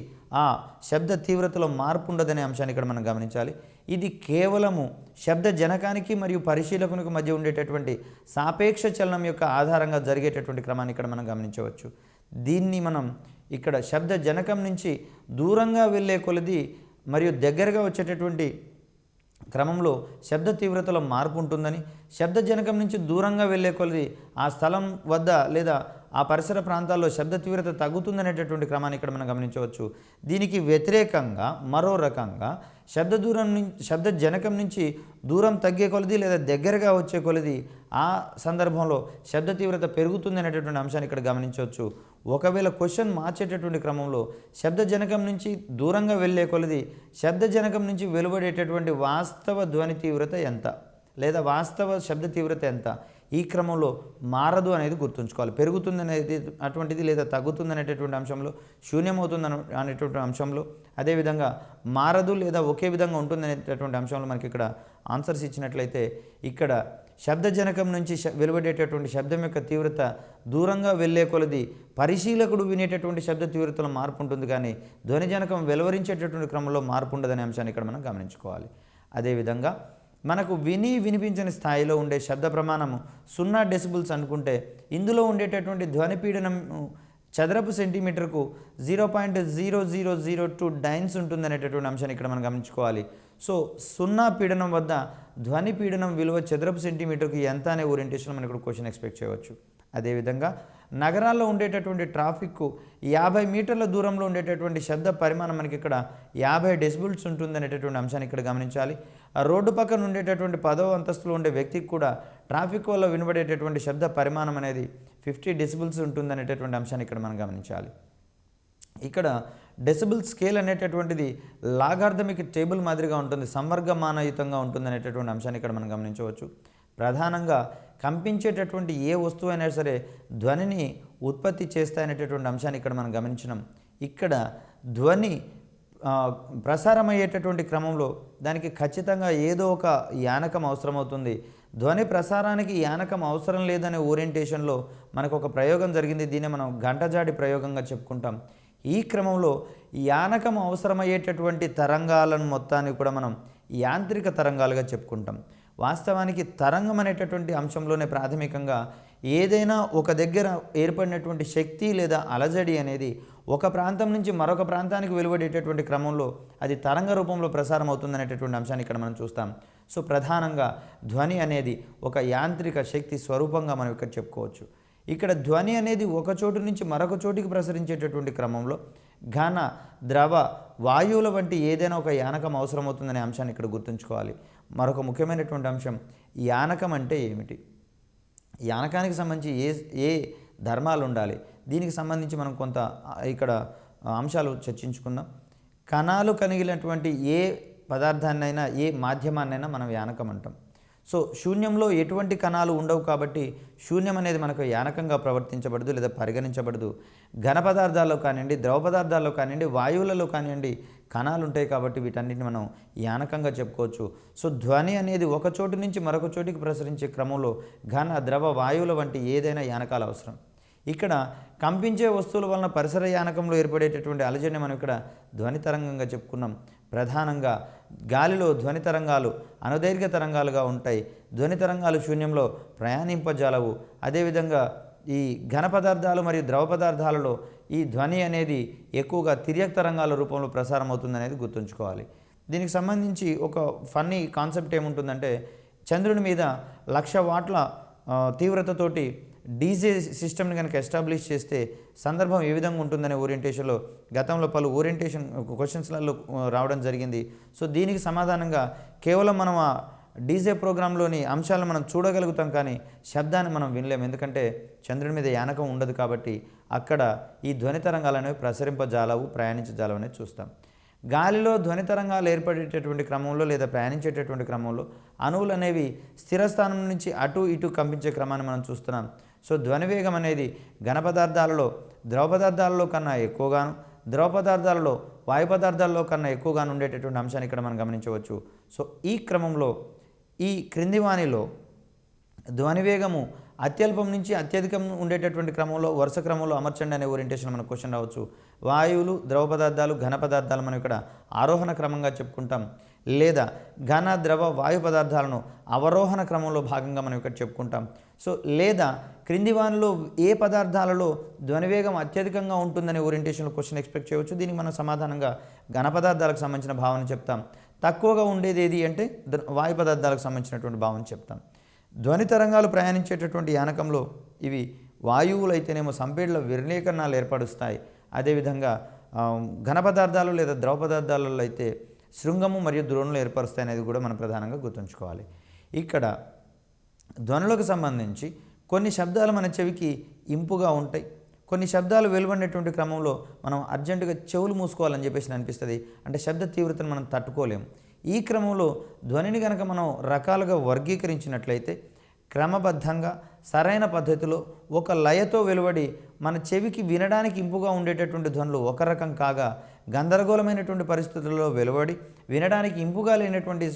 A: ఆ శబ్ద తీవ్రతలో మార్పు ఉండదనే అంశాన్ని ఇక్కడ మనం గమనించాలి. ఇది కేవలము శబ్ద జనకానికి మరియు పరిశీలకునికి మధ్య ఉండేటటువంటి సాపేక్ష చలనం యొక్క ఆధారంగా జరిగేటటువంటి క్రమాన్ని ఇక్కడ మనం గమనించవచ్చు. దీన్ని మనం ఇక్కడ శబ్ద జనకం నుంచి దూరంగా వెళ్ళే కొలది మరియు దగ్గరగా వచ్చేటటువంటి క్రమంలో శబ్ద తీవ్రతలో మార్పు ఉంటుందని, శబ్ద జనకం నుంచి దూరంగా వెళ్ళే కొలది ఆ స్థలం వద్ద లేదా ఆ పరిసర ప్రాంతాల్లో శబ్ద తీవ్రత తగ్గుతుందనేటటువంటి క్రమాన్ని ఇక్కడ మనం గమనించవచ్చు. దీనికి వ్యతిరేకంగా మరో రకంగా శబ్ద జనకం నుంచి దూరం తగ్గే కొలది లేదా దగ్గరగా వచ్చే కొలది ఆ సందర్భంలో శబ్ద తీవ్రత పెరుగుతుంది అనేటటువంటి అంశాన్ని ఇక్కడ గమనించవచ్చు. ఒకవేళ క్వశ్చన్ మార్చేటటువంటి క్రమంలో శబ్ద జనకం నుంచి దూరంగా వెళ్ళే కొలది శబ్ద జనకం నుంచి వెలువడేటటువంటి వాస్తవ ధ్వని తీవ్రత ఎంత లేదా వాస్తవ శబ్ద తీవ్రత ఎంత, ఈ క్రమంలో మారదు అనేది గుర్తుంచుకోవాలి. పెరుగుతుంది అనేది అటువంటిది లేదా తగ్గుతుంది అనేటటువంటి అంశంలో, శూన్యమవుతుంది అనేటటువంటి అంశంలో, అదేవిధంగా మారదు లేదా ఒకే విధంగా ఉంటుంది అనేటటువంటి అంశంలో మనకి ఇక్కడ ఆన్సర్స్ ఇచ్చినట్లయితే ఇక్కడ శబ్దజనకం నుంచి వెలువడేటటువంటి శబ్దం యొక్క తీవ్రత దూరంగా వెళ్ళే కొలది పరిశీలకుడు వినేటటువంటి శబ్ద తీవ్రతలో మార్పు ఉంటుంది, కానీ ధ్వనిజనకం వెలువరించేటటువంటి క్రమంలో మార్పు ఉండదనే అంశాన్ని ఇక్కడ మనం గమనించుకోవాలి. అదేవిధంగా మనకు వినిపించని స్థాయిలో ఉండే శబ్ద ప్రమాణము 0 డెసిబుల్స్ అనుకుంటే ఇందులో ఉండేటటువంటి ధ్వని పీడనం చదరపు సెంటీమీటర్కు 0.0002 డైన్స్ ఉంటుందనేటటువంటి అంశాన్ని ఇక్కడ మనం గమనించుకోవాలి. సో 0 పీడనం వద్ద ధ్వని పీడనం విలువ చదరపు సెంటీమీటర్కు ఎంత అనే ఓరియంటేషన్ మనం ఇక్కడ క్వశ్చన్ ఎక్స్పెక్ట్ చేయవచ్చు. అదేవిధంగా నగరాల్లో ఉండేటటువంటి ట్రాఫిక్కు 50 మీటర్ల దూరంలో ఉండేటటువంటి శబ్ద పరిమాణం మనకి ఇక్కడ 50 డెసిబుల్స్ ఉంటుందనేటటువంటి అంశాన్ని ఇక్కడ గమనించాలి. ఆ రోడ్డు పక్కన ఉండేటటువంటి 10వ అంతస్తులో ఉండే వ్యక్తికి కూడా ట్రాఫిక్ వల్ల వినబడేటటువంటి శబ్ద పరిమాణం అనేది 50 డెసిబుల్స్ ఉంటుందనేటటువంటి అంశాన్ని ఇక్కడ మనం గమనించాలి. ఇక్కడ డెసిబుల్ స్కేల్ అనేటటువంటిది లాగార్థమిక్ టేబుల్ మాదిరిగా ఉంటుంది, సంవర్గమానయుతంగా ఉంటుంది అనేటటువంటి అంశాన్ని ఇక్కడ మనం గమనించవచ్చు. ప్రధానంగా కంపించేటటువంటి ఏ వస్తువు అయినా సరే ధ్వనిని ఉత్పత్తి చేస్తాయనేటటువంటి అంశాన్ని ఇక్కడ మనం గమనించినాం. ఇక్కడ ధ్వని ప్రసారం అయ్యేటటువంటి క్రమంలో దానికి ఖచ్చితంగా ఏదో ఒక యానకం అవసరమవుతుంది. ధ్వని ప్రసారానికి యానకం అవసరం లేదనే ఓరియంటేషన్లో మనకు ఒక ప్రయోగం జరిగింది. దీన్ని మనం గంటజాడి ప్రయోగంగా చెప్పుకుంటాం. ఈ క్రమంలో యానకం అవసరమయ్యేటటువంటి తరంగాలను మొత్తాన్ని కూడా మనం యాంత్రిక తరంగాలుగా చెప్పుకుంటాం. వాస్తవానికి తరంగం అనేటటువంటి అంశంలోనే ప్రాథమికంగా ఏదైనా ఒక దగ్గర ఏర్పడినటువంటి శక్తి లేదా అలజడి అనేది ఒక ప్రాంతం నుంచి మరొక ప్రాంతానికి వెలువడేటటువంటి క్రమంలో అది తరంగ రూపంలో ప్రసారం అవుతుందనేటటువంటి అంశాన్ని ఇక్కడ మనం చూస్తాం. సో ప్రధానంగా ధ్వని అనేది ఒక యాంత్రిక శక్తి స్వరూపంగా మనం ఇక్కడ చెప్పుకోవచ్చు. ఇక్కడ ధ్వని అనేది ఒక చోటు నుంచి మరొక చోటికి ప్రసరించేటటువంటి క్రమంలో ఘన, ద్రవ, వాయువుల వంటి ఏదైనా ఒక యానకం అవసరమవుతుందనే అంశాన్ని ఇక్కడ గుర్తుంచుకోవాలి. మరొక ముఖ్యమైనటువంటి అంశం, యానకం అంటే ఏమిటి, యానకానికి సంబంధించి ఏ ధర్మాలు ఉండాలి, దీనికి సంబంధించి మనం కొంత ఇక్కడ అంశాలు చర్చించుకుందాం. కణాలు కలిగినటువంటి ఏ పదార్థాన్నైనా ఏ మాధ్యమాన్నైనా మనం యానకం అంటాం. సో శూన్యంలో ఎటువంటి కణాలు ఉండవు కాబట్టి శూన్యం అనేది మనకు యానకంగా ప్రవర్తించబడదు లేదా పరిగణించబడదు. ఘన పదార్థాల్లో కానివ్వండి, ద్రవ పదార్థాల్లో కానివ్వండి, వాయువులలో కానివ్వండి కణాలు ఉంటాయి కాబట్టి వీటన్నిటిని మనం యానకంగా చెప్పుకోవచ్చు. సో ధ్వని అనేది ఒక చోటు నుంచి మరొక చోటికి ప్రసరించే క్రమంలో ఘన, ద్రవ, వాయువుల వంటి ఏదైనా యానకాలు అవసరం. ఇక్కడ కంపించే వస్తువుల వలన పరిసర యానకంలో ఏర్పడేటటువంటి అలజడిని మనం ఇక్కడ ధ్వని తరంగంగా చెప్పుకున్నాం. ప్రధానంగా గాలిలో ధ్వని తరంగాలు అనుదైర్ఘ్య తరంగాలుగా ఉంటాయి. ధ్వని తరంగాలు శూన్యంలో ప్రయాణింపజాలవు. అదేవిధంగా ఈ ఘన పదార్థాలు మరియు ద్రవ పదార్థాలలో ఈ ధ్వని అనేది ఎక్కువగా తిర్యక్ తరంగాల రూపంలో ప్రసారం అవుతుందనేది గుర్తుంచుకోవాలి. దీనికి సంబంధించి ఒక ఫన్నీ కాన్సెప్ట్ ఏముంటుందంటే, చంద్రుని మీద 1,00,000 వాట్ల తీవ్రతతోటి డీజే సిస్టమ్ని కనుక ఎస్టాబ్లిష్ చేస్తే సందర్భం ఏ విధంగా ఉంటుందనే ఓరియంటేషన్లో గతంలో పలు ఓరియంటేషన్ క్వశ్చన్స్లలో రావడం జరిగింది. సో దీనికి సమాధానంగా కేవలం మనం ఆ డీజే ప్రోగ్రాంలోని అంశాలను మనం చూడగలుగుతాం, కానీ శబ్దాన్ని మనం వినలేము. ఎందుకంటే చంద్రుని మీద యానకం ఉండదు కాబట్టి అక్కడ ఈ ధ్వని తరంగాలు అనేవి ప్రసరింపజాలవు, ప్రయాణించజాలవు అనేది చూస్తాం. గాలిలో ధ్వని తరంగాలు ఏర్పడేటటువంటి క్రమంలో లేదా ప్రయాణించేటటువంటి క్రమంలో అణువులు అనేవి స్థిరస్థానం నుంచి అటు ఇటు కంపించే క్రమాన్ని మనం చూస్తున్నాం. సో ధ్వని వేగం అనేది ఘన పదార్థాలలో ద్రవ పదార్థాలలో కన్నా ఎక్కువగాను, ద్రవ పదార్థాలలో వాయు పదార్థాలలో కన్నా ఎక్కువగాను ఉండేటటువంటి అంశాన్ని ఇక్కడ మనం గమనించవచ్చు. సో ఈ క్రమంలో ఈ క్రింది వాణిలో ధ్వని వేగము అత్యల్పం నుంచి అత్యధికం ఉండేటటువంటి క్రమంలో వరుస క్రమంలో అమర్చండి అనే ఓరియంటేషన్ మనకు క్వశ్చన్ రావచ్చు. వాయువులు, ద్రవ పదార్థాలు, ఘన పదార్థాలు మనం ఇక్కడ ఆరోహణ క్రమంగా చెప్పుకుంటాం. లేదా ఘన ద్రవ వాయు పదార్థాలను అవరోహణ క్రమంలో భాగంగా మనం ఇక్కడ చెప్పుకుంటాం. సో లేదా క్రింది వానిలో ఏ పదార్థాలలో ధ్వనివేగం అత్యధికంగా ఉంటుందని ఓరియంటేషన్లో క్వశ్చన్ ఎక్స్పెక్ట్ చేయవచ్చు. దీనికి మనం సమాధానంగా ఘన పదార్థాలకు సంబంధించిన భావన చెప్తాం. తక్కువగా ఉండేది ఏది అంటే వాయు పదార్థాలకు సంబంధించినటువంటి భావన చెప్తాం. ధ్వని తరంగాలు ప్రయాణించేటటువంటి యానకంలో ఇవి వాయువులు అయితేనేమో సంపీడల విర్ణీకరణాలు ఏర్పరుస్తాయి. అదేవిధంగా ఘన పదార్థాలు లేదా ద్రవ పదార్థాలలో అయితే శృంగము మరియు ద్రోణులు ఏర్పరుస్తాయి అనేది కూడా మనం ప్రధానంగా గుర్తుంచుకోవాలి. ఇక్కడ ధ్వనులకు సంబంధించి కొన్ని శబ్దాలు మన చెవికి ఇంపుగా ఉంటాయి. కొన్ని శబ్దాలు వెలువడినటువంటి క్రమంలో మనం అర్జెంటుగా చెవులు మూసుకోవాలని చెప్పేసి అనిపిస్తుంది. అంటే శబ్ద తీవ్రతను మనం తట్టుకోలేము. ఈ క్రమంలో ధ్వనిని కనుక మనం రకాలుగా వర్గీకరించినట్లయితే క్రమబద్ధంగా సరైన పద్ధతిలో ఒక లయతో వెలువడి మన చెవికి వినడానికి ఇంపుగా ఉండేటటువంటి ధ్వనులు ఒక రకం కాగా, గందరగోళమైనటువంటి పరిస్థితుల్లో వెలువడి వినడానికి ఇంపుగా లేనటువంటి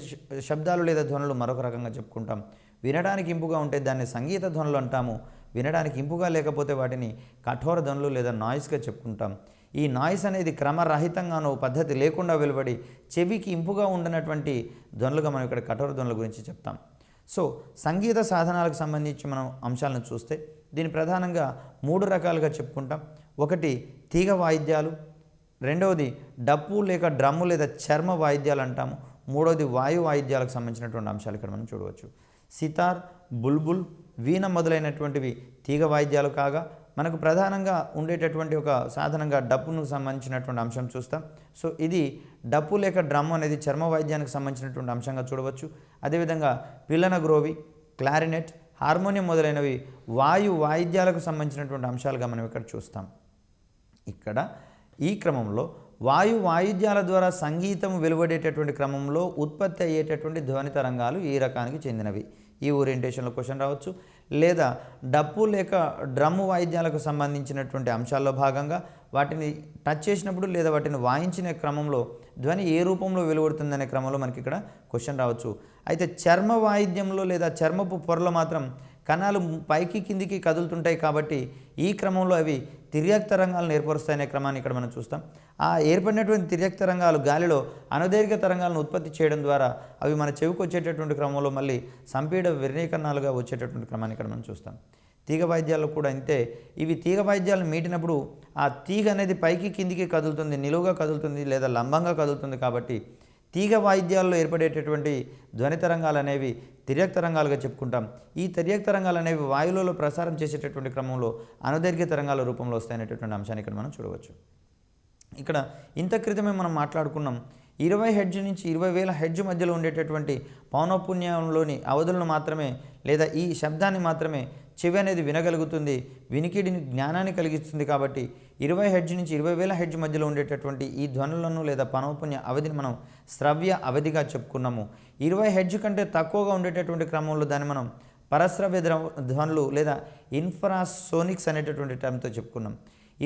A: శబ్దాలు లేదా ధ్వనులు మరొక రకంగా చెప్పుకుంటాం. వినడానికి ఇంపుగా ఉంటే దాన్ని సంగీత ధ్వనులు అంటాము. వినడానికి ఇంపుగా లేకపోతే వాటిని కఠోర ధ్వనులు లేదా నాయిస్గా చెప్పుకుంటాం. ఈ నాయిస్ అనేది క్రమరహితంగానో పద్ధతి లేకుండా వెలువడి చెవికి ఇంపుగా ఉండనటువంటి ధ్వనులుగా మనం ఇక్కడ కఠోర ధ్వనుల గురించి చెప్తాం. సో సంగీత సాధనాలకు సంబంధించి మనం అంశాలను చూస్తే దీన్ని ప్రధానంగా 3 రకాలుగా చెప్పుకుంటాం. ఒకటి తీగ వాయిద్యాలు, రెండవది డప్పు లేక డ్రమ్ము లేదా చర్మ వాయిద్యాలు అంటాము, మూడవది వాయు వాయిద్యాలకు సంబంధించినటువంటి అంశాలు ఇక్కడ మనం చూడవచ్చు. సితార్, బుల్బుల్, వీణ మొదలైనటువంటివి తీగ వాయిద్యాలు కాగా, మనకు ప్రధానంగా ఉండేటటువంటి ఒక సాధనంగా డప్పును సంబంధించినటువంటి అంశం చూస్తాం. సో ఇది డప్పు లేక డ్రమ్ అనేది చర్మ వాయిద్యానికి సంబంధించినటువంటి అంశంగా చూడవచ్చు. అదేవిధంగా పిల్లన గ్రోవి, క్లారినెట్, హార్మోనియం మొదలైనవి వాయు వాయిద్యాలకు సంబంధించినటువంటి అంశాలుగా మనం ఇక్కడ చూస్తాం. ఇక్కడ ఈ క్రమంలో వాయు వాయిద్యాల ద్వారా సంగీతం వెలువడేటటువంటి క్రమంలో ఉత్పత్తి అయ్యేటటువంటి ధ్వని తరంగాలు ఈ రకానికి చెందినవి. ఈ ఓరియంటేషన్లో క్వశ్చన్ రావచ్చు. లేదా డప్పు లేక డ్రమ్ము వాయిద్యాలకు సంబంధించినటువంటి అంశాల్లో భాగంగా వాటిని టచ్ చేసినప్పుడు లేదా వాటిని వాయించిన క్రమంలో ధ్వని ఏ రూపంలో వెలువడుతుందనే క్రమంలో మనకి ఇక్కడ క్వశ్చన్ రావచ్చు. అయితే చర్మ వాయిద్యంలో లేదా చర్మపు పొరలో మాత్రం కణాలు పైకి కిందికి కదులుతుంటాయి కాబట్టి ఈ క్రమంలో అవి తిర్యక్ తరంగాలను ఏర్పరుస్తాయనే క్రమాన్ని ఇక్కడ మనం చూస్తాం. ఆ ఏర్పడినటువంటి తిర్యక్ తరంగాలు గాలిలో అనుదైర్ఘ్య తరంగాలను ఉత్పత్తి చేయడం ద్వారా అవి మన చెవికి వచ్చేటటువంటి క్రమంలో మళ్ళీ సంపీడ విర్ణీకరణాలుగా వచ్చేటటువంటి క్రమాన్ని ఇక్కడ మనం చూస్తాం. తీగ వాయిద్యాల్లో కూడా అంతే. ఇవి తీగ వాయిద్యాలను మీటినప్పుడు ఆ తీగ అనేది పైకి కిందికి కదులుతుంది, నిలువుగా కదులుతుంది లేదా లంబంగా కదులుతుంది. కాబట్టి తీగ వాయిద్యాల్లో ఏర్పడేటటువంటి ధ్వని తరంగాలు అనేవి తిర్యక్ తరంగాలుగా చెప్పుకుంటాం. ఈ తిర్యక్ తరంగాలు అనేవి వాయువులలో ప్రసారం చేసేటటువంటి క్రమంలో అనుదైర్ఘ్య తరంగాల రూపంలో వస్తాయనేటటువంటి అంశాన్ని ఇక్కడ మనం చూడవచ్చు. ఇక్కడ ఇంత క్రితమే మనం మాట్లాడుకున్నాం 20 హెర్ట్జ్ నుంచి 20,000 హెర్ట్జ్ మధ్యలో ఉండేటటువంటి పౌనఃపున్యంలోని అవధులను మాత్రమే లేదా ఈ శబ్దాన్ని మాత్రమే చెవి అనేది వినగలుగుతుంది, వినికిడిని జ్ఞానాన్ని కలిగిస్తుంది. కాబట్టి 20 హెర్ట్జ్ నుంచి 20,000 హెర్ట్జ్ మధ్యలో ఉండేటటువంటి ఈ ధ్వనులను లేదా పౌనఃపున్య అవధిని మనం శ్రవ్య అవధిగా చెప్పుకున్నాము. 20 హెర్ట్జ్ కంటే తక్కువగా ఉండేటటువంటి క్రమంలో దాన్ని మనం పరశ్రవ్య ధ్వనులు లేదా ఇన్ఫ్రాసోనిక్స్ అనేటటువంటి టర్మ్తో చెప్పుకున్నాం.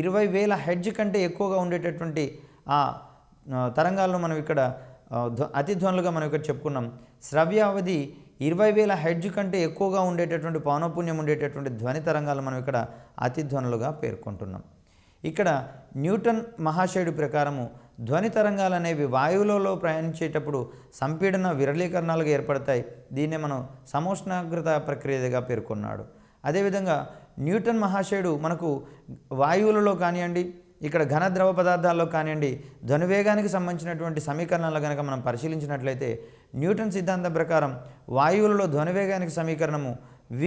A: 20,000 హెర్ట్జ్ కంటే ఎక్కువగా ఉండేటటువంటి ఆ తరంగాలను మనం ఇక్కడ అతి ధ్వనులుగా మనం ఇక్కడ చెప్పుకున్నాం. శ్రవ్య అవధి 20,000 హెర్ట్జ్ కంటే ఎక్కువగా ఉండేటటువంటి పౌనఃపున్యం ఉండేటటువంటి ధ్వని తరంగాలు మనం ఇక్కడ అతి ధ్వనులుగా పేర్కొంటున్నాం. ఇక్కడ న్యూటన్ మహాశయుడి ప్రకారము ధ్వని తరంగాలు అనేవి వాయువులలో ప్రయాణించేటప్పుడు సంపీడన విరళీకరణాలుగా ఏర్పడతాయి. దీన్నే మనం సమోష్ణాగ్రత ప్రక్రియగా పేర్కొన్నాడు. అదేవిధంగా న్యూటన్ మహాశయుడు మనకు వాయువులలో కానివ్వండి, ఇక్కడ ఘన ద్రవ పదార్థాల్లో కానివ్వండి ధ్వనివేగానికి సంబంధించినటువంటి సమీకరణాలు కనుక మనం పరిశీలించినట్లయితే న్యూటన్ సిద్ధాంతం ప్రకారం వాయువులలో ధ్వనివేగానికి సమీకరణము V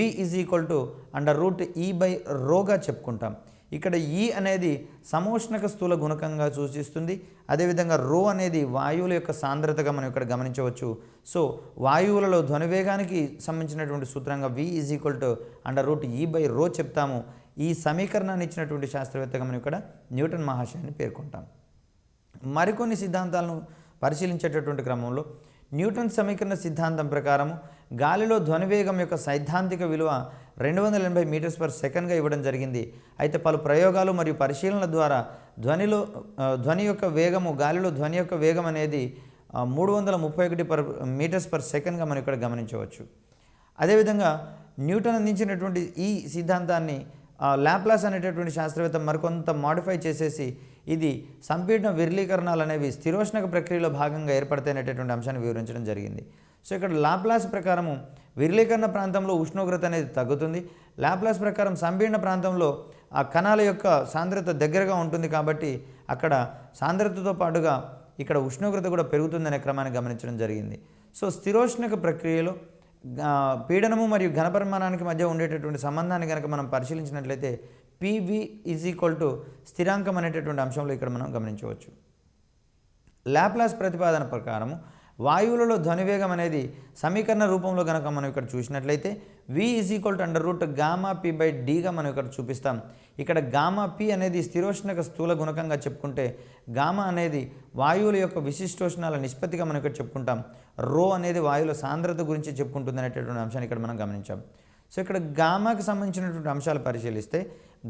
A: √E/ρగా చెప్పుకుంటాం. ఇక్కడ E అనేది సమోష్ణక స్థూల గుణకంగా సూచిస్తుంది. అదేవిధంగా ρ అనేది వాయువుల యొక్క సాంద్రతగా మనం ఇక్కడ గమనించవచ్చు. సో వాయువులలో ధ్వనివేగానికి సంబంధించినటువంటి సూత్రంగా V √E/ρ చెప్తాము. ఈ సమీకరణాన్ని ఇచ్చినటువంటి శాస్త్రవేత్తగా మనం ఇక్కడ న్యూటన్ మహాశయాన్ని పేర్కొంటాం. మరికొన్ని సిద్ధాంతాలను పరిశీలించేటటువంటి క్రమంలో న్యూటన్ సమీకరణ సిద్ధాంతం ప్రకారం గాలిలో ధ్వనివేగం యొక్క సైద్ధాంతిక విలువ 280 మీటర్స్ పర్ సెకండ్గా ఇవ్వడం జరిగింది. అయితే పలు ప్రయోగాలు మరియు పరిశీలనల ద్వారా ధ్వని యొక్క వేగము గాలిలో ధ్వని యొక్క వేగం అనేది 331 మీటర్స్ పర్ సెకండ్గా మనం ఇక్కడ గమనించవచ్చు. అదేవిధంగా న్యూటన్ అందించినటువంటి ఈ సిద్ధాంతాన్ని లాప్లాస్ అనేటటువంటి శాస్త్రవేత్త మరికొంత మాడిఫై చేసేసి ఇది సంపీడన విరళీకరణాలు అనేవి స్థిరోష్ణక ప్రక్రియలో భాగంగా ఏర్పడతాయనేటటువంటి అంశాన్ని వివరించడం జరిగింది. సో ఇక్కడ లాప్లాస్ ప్రకారము విరళీకరణ ప్రాంతంలో ఉష్ణోగ్రత అనేది తగ్గుతుంది. లాప్లాస్ ప్రకారం సంపీడన ప్రాంతంలో ఆ కణాల యొక్క సాంద్రత దగ్గరగా ఉంటుంది కాబట్టి అక్కడ సాంద్రతతో పాటుగా ఇక్కడ ఉష్ణోగ్రత కూడా పెరుగుతుందనే క్రమాన్ని గమనించడం జరిగింది. సో స్థిరోష్ణక ప్రక్రియలో పీడనము మరియు ఘనపరిమాణానికి మధ్య ఉండేటటువంటి సంబంధాన్ని కనుక మనం పరిశీలించినట్లయితే పివి ఈజ్ ఈక్వల్ టు స్థిరాంకం అనేటటువంటి అంశంలో ఇక్కడ మనం గమనించవచ్చు. లాప్లాస్ ప్రతిపాదన ప్రకారం వాయువులలో ధ్వనివేగం అనేది సమీకరణ రూపంలో కనుక మనం ఇక్కడ చూసినట్లయితే v is equal to under root gamma P by డీగా మనం ఇక్కడ చూపిస్తాం. ఇక్కడ గామా పి అనేది స్థిరోష్ణక స్థూల గుణకంగా చెప్పుకుంటే గామా అనేది వాయువుల యొక్క విశిష్టోష్ణాల నిష్పత్తిగా మనం ఇక్కడ చెప్పుకుంటాం. రో అనేది వాయువుల సాంద్రత గురించి చెప్పుకుంటుంది అనేటటువంటి అంశాన్ని ఇక్కడ మనం గమనించాం. సో ఇక్కడ గామాకి సంబంధించినటువంటి అంశాలు పరిశీలిస్తే